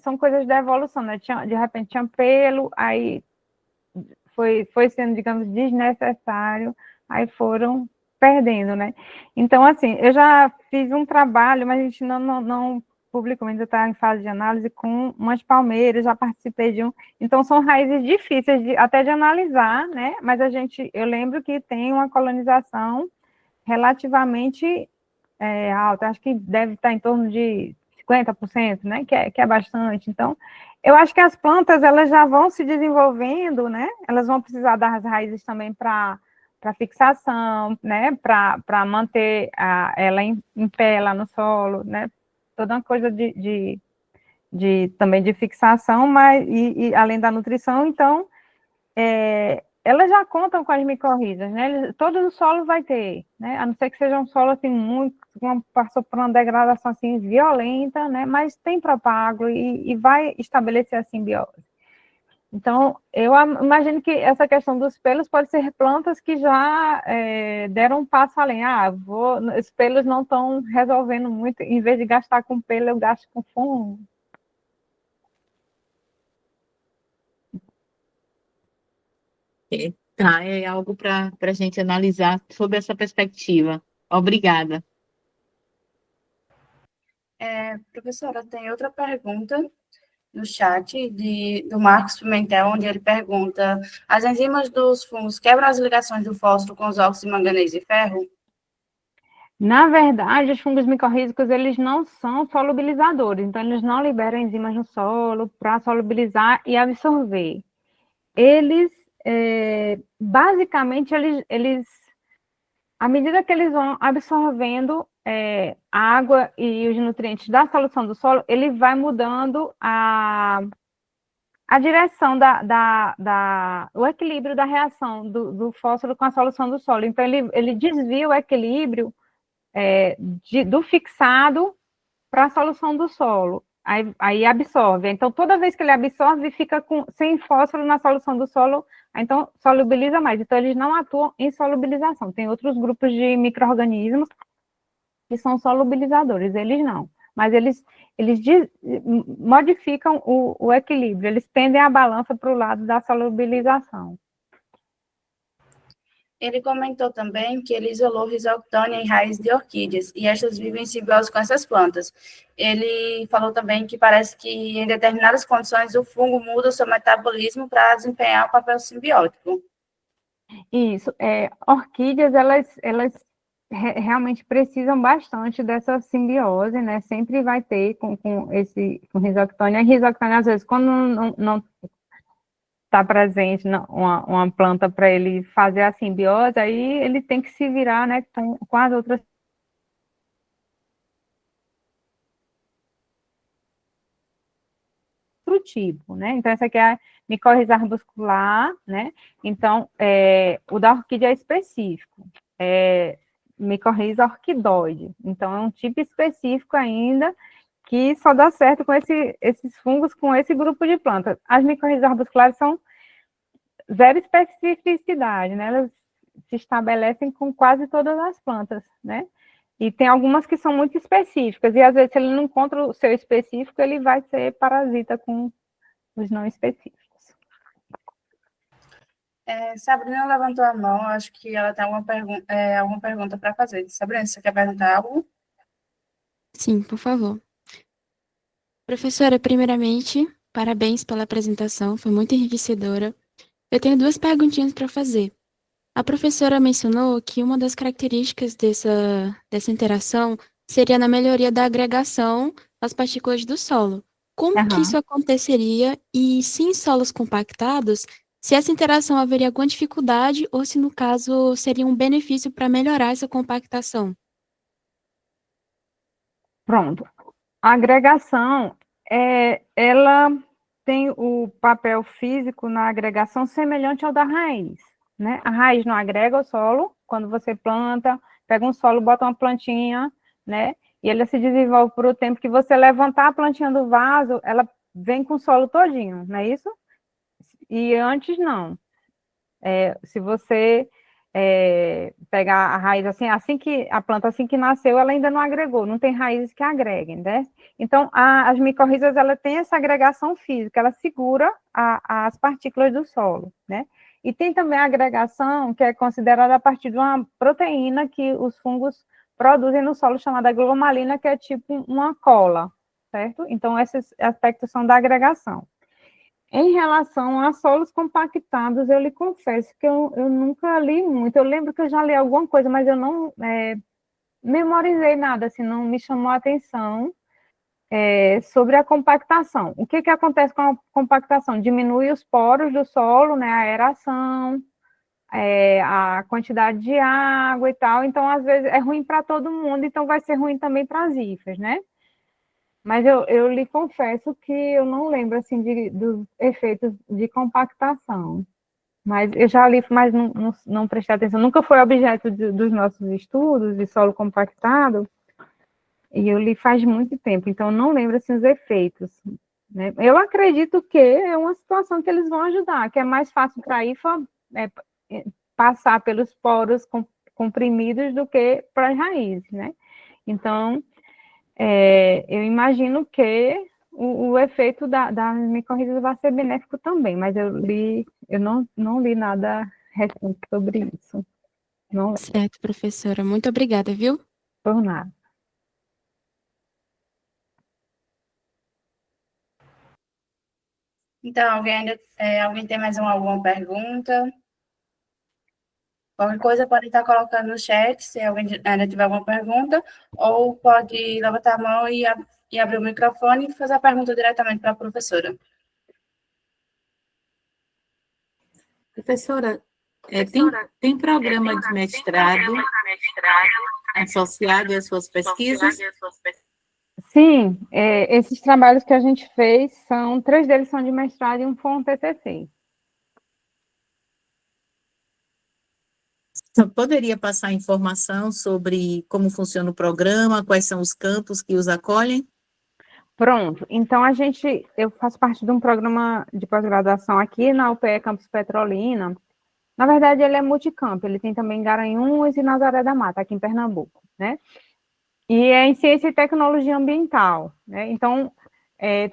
são coisas da evolução, né, de repente tinha pelo, aí foi sendo, digamos, desnecessário, aí foram perdendo, né? Então, assim, eu já fiz um trabalho, mas a gente não publicou, ainda está em fase de análise, com umas palmeiras, já participei de um. Então, são raízes difíceis até de analisar, né? Mas eu lembro que tem uma colonização relativamente alta, acho que deve estar em torno de 50%, né? Que é bastante. Então, eu acho que as plantas, elas já vão se desenvolvendo, né? Elas vão precisar das raízes também para fixação, né? Para manter ela em pé lá no solo, né? Toda uma coisa também de fixação, mas e além da nutrição, então elas já contam com as micorrizas, né? Todo o solo vai ter, né? A não ser que seja um solo assim passou por uma degradação assim violenta, né? Mas tem propago e vai estabelecer a simbiose. Então, eu imagino que essa questão dos pelos pode ser plantas que já deram um passo além. Os pelos não estão resolvendo muito, em vez de gastar com pelo, eu gasto com fungo. Tá, é algo para a gente analisar sob essa perspectiva. Obrigada. Professora, tem outra pergunta no chat do Marcos Pimentel, onde ele pergunta: as enzimas dos fungos quebram as ligações do fósforo com os óxidos de manganês e ferro? Na verdade, os fungos micorrízicos, eles não são solubilizadores, então eles não liberam enzimas no solo para solubilizar e absorver. Eles, basicamente, à medida que eles vão absorvendo a água e os nutrientes da solução do solo, ele vai mudando a direção o equilíbrio da reação do fósforo com a solução do solo. Então, ele desvia o equilíbrio do fixado para a solução do solo. Aí absorve. Então, toda vez que ele absorve, fica sem fósforo na solução do solo, então solubiliza mais. Então, eles não atuam em solubilização. Tem outros grupos de micro-organismos que são solubilizadores, eles não. Mas eles modificam o equilíbrio, eles tendem a balança para o lado da solubilização. Ele comentou também que ele isolou Rhizoctônia em raízes de orquídeas, e estas vivem em simbiose com essas plantas. Ele falou também que parece que em determinadas condições o fungo muda o seu metabolismo para desempenhar o papel simbiótico. Isso, orquídeas, elas realmente precisam bastante dessa simbiose, né? Sempre vai ter com Rhizoctônia. A Rhizoctônia, às vezes, quando não está presente uma planta para ele fazer a simbiose, aí ele tem que se virar, né, com as outras outro tipo, né? Então, essa aqui é a micorriza arbuscular, né? Então, o da orquídea é específico, micorriza orquidoide. Então, é um tipo específico ainda, que só dá certo com esses fungos, com esse grupo de plantas. As micorrizas arbusculares são zero especificidade, né? Elas se estabelecem com quase todas as plantas, né? E tem algumas que são muito específicas, e às vezes, se ele não encontra o seu específico, ele vai ser parasita com os não específicos. Sabrina levantou a mão, acho que ela tem alguma pergunta para fazer. Sabrina, você quer perguntar algo? Sim, por favor. Professora, primeiramente, parabéns pela apresentação, foi muito enriquecedora. Eu tenho duas perguntinhas para fazer. A professora mencionou que uma das características dessa interação seria na melhoria da agregação das partículas do solo. Como que isso aconteceria e, se em solos compactados, se essa interação haveria alguma dificuldade ou se, no caso, seria um benefício para melhorar essa compactação? Pronto. A agregação, ela tem o papel físico na agregação semelhante ao da raiz, né? A raiz não agrega o solo, quando você planta, pega um solo, bota uma plantinha, né? E ela se desenvolve por o tempo que você levantar a plantinha do vaso, ela vem com o solo todinho, não é isso? E antes não. Se você pegar a raiz assim que a planta assim que nasceu, ela ainda não agregou, não tem raízes que agreguem, né? Então, as micorrizas, ela tem essa agregação física, ela segura as partículas do solo, né? E tem também a agregação que é considerada a partir de uma proteína que os fungos produzem no solo, chamada glomalina, que é tipo uma cola, certo? Então, esses aspectos são da agregação. Em relação a solos compactados, eu lhe confesso que eu nunca li muito. Eu lembro que eu já li alguma coisa, mas eu não memorizei nada, assim, não me chamou a atenção sobre a compactação. O que acontece com a compactação? Diminui os poros do solo, né, a aeração, a quantidade de água e tal. Então, às vezes, é ruim para todo mundo, então vai ser ruim também para as hifas, né? Mas eu lhe confesso que eu não lembro, assim, dos efeitos de compactação. Mas eu já li, mas não prestei atenção. Nunca foi objeto dos nossos estudos de solo compactado, e eu li faz muito tempo, então eu não lembro, assim, os efeitos, né? Eu acredito que é uma situação que eles vão ajudar, que é mais fácil para a IFA passar pelos poros comprimidos do que para as raízes, né? Então, eu imagino que o efeito da micorriza vai ser benéfico também, mas eu não li nada recente sobre isso. Não, Certo, professora. Muito obrigada, viu? por nada. Então, alguém tem mais alguma pergunta? Qualquer coisa pode estar colocando no chat, se alguém ainda tiver alguma pergunta, ou pode levantar a mão e abrir o microfone e fazer a pergunta diretamente para a professora. Professora, tem programa de mestrado associado às suas pesquisas? Sim, esses trabalhos que a gente fez, 3 deles são de mestrado e um foi um TCC. Você poderia passar informação sobre como funciona o programa, quais são os campos que os acolhem? Pronto, então eu faço parte de um programa de pós-graduação aqui na UPE Campus Petrolina. Na verdade, ele é multicampo, ele tem também em Garanhuns e Nazaré da Mata, aqui em Pernambuco, né? E é em ciência e tecnologia ambiental, né? Então,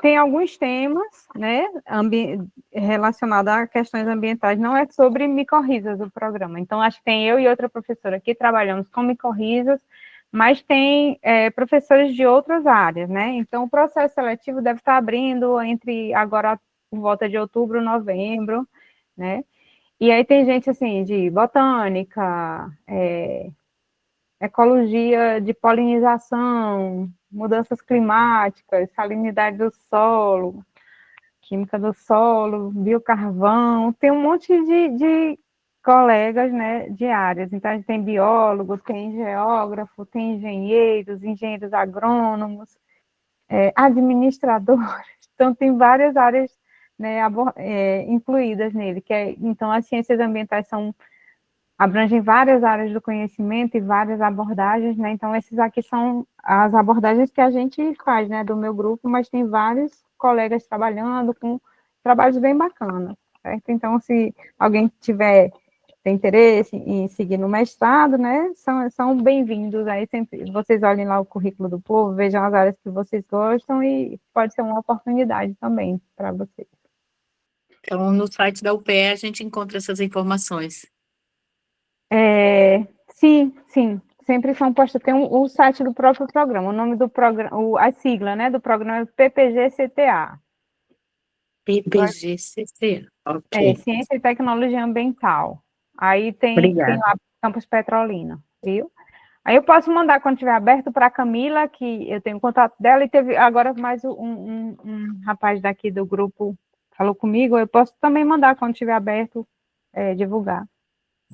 tem alguns temas, né, relacionados a questões ambientais, não é sobre micorrizas o programa. Então, acho que tem eu e outra professora que trabalhamos com micorrizas, mas tem professores de outras áreas, né? Então, o processo seletivo deve estar abrindo entre agora, por volta de outubro, novembro, né? E aí tem gente, assim, de botânica, ecologia de polinização, mudanças climáticas, salinidade do solo, química do solo, biocarvão, tem um monte de colegas, né, de áreas. Então, a gente tem biólogo, tem geógrafo, tem engenheiros agrônomos, administradores. Então, tem várias áreas, né, incluídas nele, então, as ciências ambientais abrangem várias áreas do conhecimento e várias abordagens, né? Então, esses aqui são as abordagens que a gente faz, né, do meu grupo, mas tem vários colegas trabalhando com trabalhos bem bacanas, certo? Então, se alguém tem interesse em seguir no mestrado, né, são bem-vindos aí, sempre vocês olhem lá o currículo do povo, vejam as áreas que vocês gostam e pode ser uma oportunidade também para vocês. Então, no site da UPE a gente encontra essas informações. Sim, sempre são postas, tem o site do próprio programa, o nome do programa, a sigla, né, do programa é PPG-CTA. PPG-CTA, ok. Ciência e Tecnologia Ambiental. Aí tem Obrigada. lá Campus Petrolina, viu? Aí eu posso mandar quando estiver aberto para a Camila, que eu tenho contato dela, e teve agora mais um rapaz daqui do grupo falou comigo, eu posso também mandar quando estiver aberto, divulgar.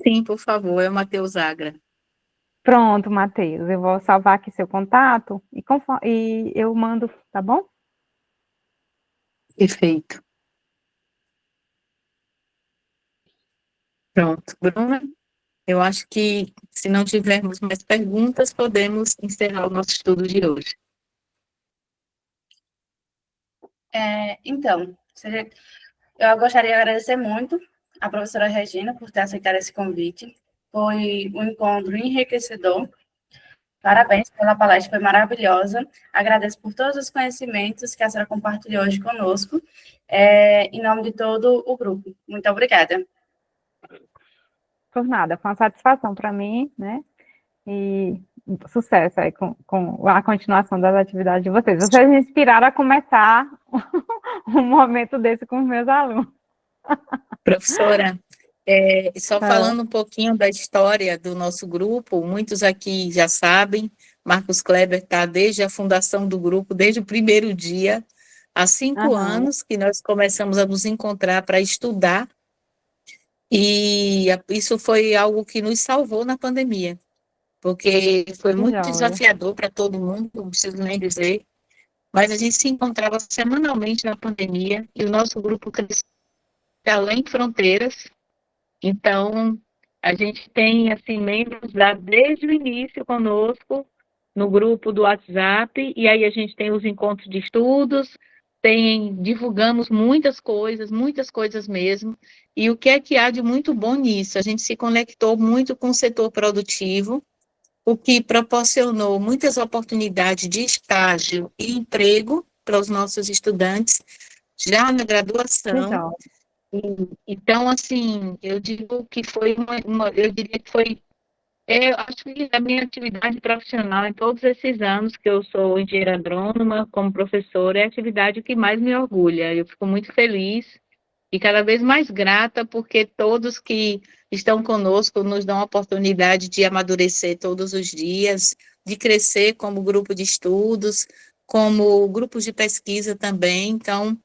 Sim, por favor, é o Matheus Agra. Pronto, Matheus, eu vou salvar aqui seu contato e eu mando, tá bom? Perfeito. Pronto, Bruna, eu acho que se não tivermos mais perguntas, podemos encerrar o nosso estudo de hoje. Então, eu gostaria de agradecer muito à professora Regina por ter aceitado esse convite. Foi um encontro enriquecedor. Parabéns pela palestra, foi maravilhosa. Agradeço por todos os conhecimentos que a senhora compartilhou hoje conosco, em nome de todo o grupo. Muito obrigada. Por nada, foi uma satisfação para mim, né? E sucesso aí com a continuação das atividades de vocês. Vocês me inspiraram a começar um momento desse com os meus alunos. Professora, só falando um pouquinho da história do nosso grupo, muitos aqui já sabem, Marcos Kleber está desde a fundação do grupo, desde o primeiro dia, há 5 anos que nós começamos a nos encontrar para estudar, e isso foi algo que nos salvou na pandemia, porque foi muito desafiador para todo mundo, não preciso nem dizer, mas a gente se encontrava semanalmente na pandemia, e o nosso grupo cresceu além de fronteiras. Então, a gente tem, assim, membros lá desde o início conosco, no grupo do WhatsApp, e aí a gente tem os encontros de estudos, divulgamos muitas coisas mesmo, e o que é que há de muito bom nisso? A gente se conectou muito com o setor produtivo, o que proporcionou muitas oportunidades de estágio e emprego para os nossos estudantes, já na graduação. Então, assim, eu digo que foi eu diria que foi, acho que a minha atividade profissional em todos esses anos que eu sou engenheira agrônoma, como professora, é a atividade que mais me orgulha. Eu fico muito feliz e cada vez mais grata, porque todos que estão conosco nos dão a oportunidade de amadurecer todos os dias, de crescer como grupo de estudos, como grupos de pesquisa também. Então,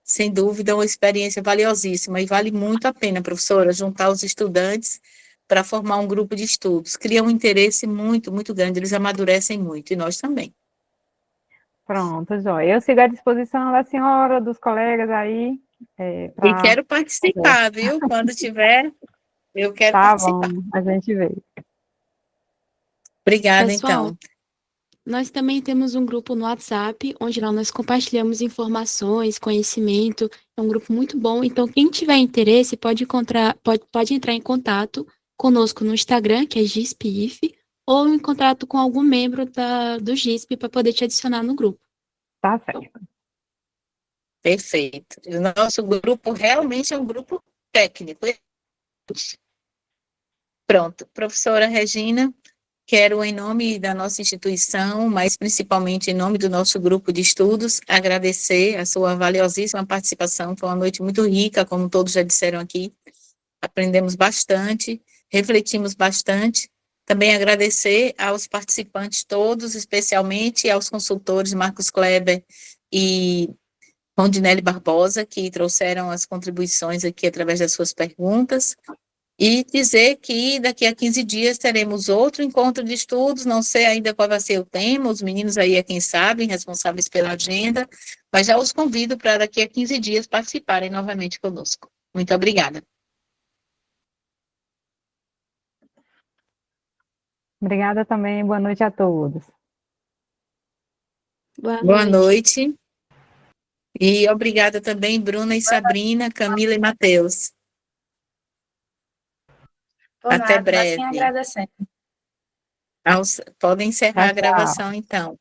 sem dúvida, é uma experiência valiosíssima e vale muito a pena, professora, juntar os estudantes para formar um grupo de estudos. Cria um interesse muito, muito grande, eles amadurecem muito, e nós também. Pronto, Joia. Eu sigo à disposição da senhora, dos colegas aí. E quero participar, viu? Quando tiver, eu quero participar. Tá bom, a gente vê. Obrigada, Pessoal, então. nós também temos um grupo no WhatsApp, onde lá nós compartilhamos informações, conhecimento. É um grupo muito bom. Então, quem tiver interesse pode entrar em contato conosco no Instagram, que é GISPIF, ou em contato com algum membro do GISP para poder te adicionar no grupo. Tá certo. Perfeito. O nosso grupo realmente é um grupo técnico. Pronto. Professora Regina, quero, em nome da nossa instituição, mas principalmente em nome do nosso grupo de estudos, agradecer a sua valiosíssima participação. Foi uma noite muito rica, como todos já disseram aqui. Aprendemos bastante, refletimos bastante. Também agradecer aos participantes todos, especialmente aos consultores Marcos Kleber e Rondinelli Barbosa, que trouxeram as contribuições aqui através das suas perguntas. E dizer que daqui a 15 dias teremos outro encontro de estudos, não sei ainda qual vai ser o tema, os meninos aí é quem sabe, responsáveis pela agenda, mas já os convido para daqui a 15 dias participarem novamente conosco. Muito obrigada. Obrigada também, boa noite a todos. Boa noite. E obrigada também, Bruna e Sabrina, Camila e Matheus. Por Até nada, nós quem breve. agradecemos. Podem encerrar a Tchau, tchau. gravação, então.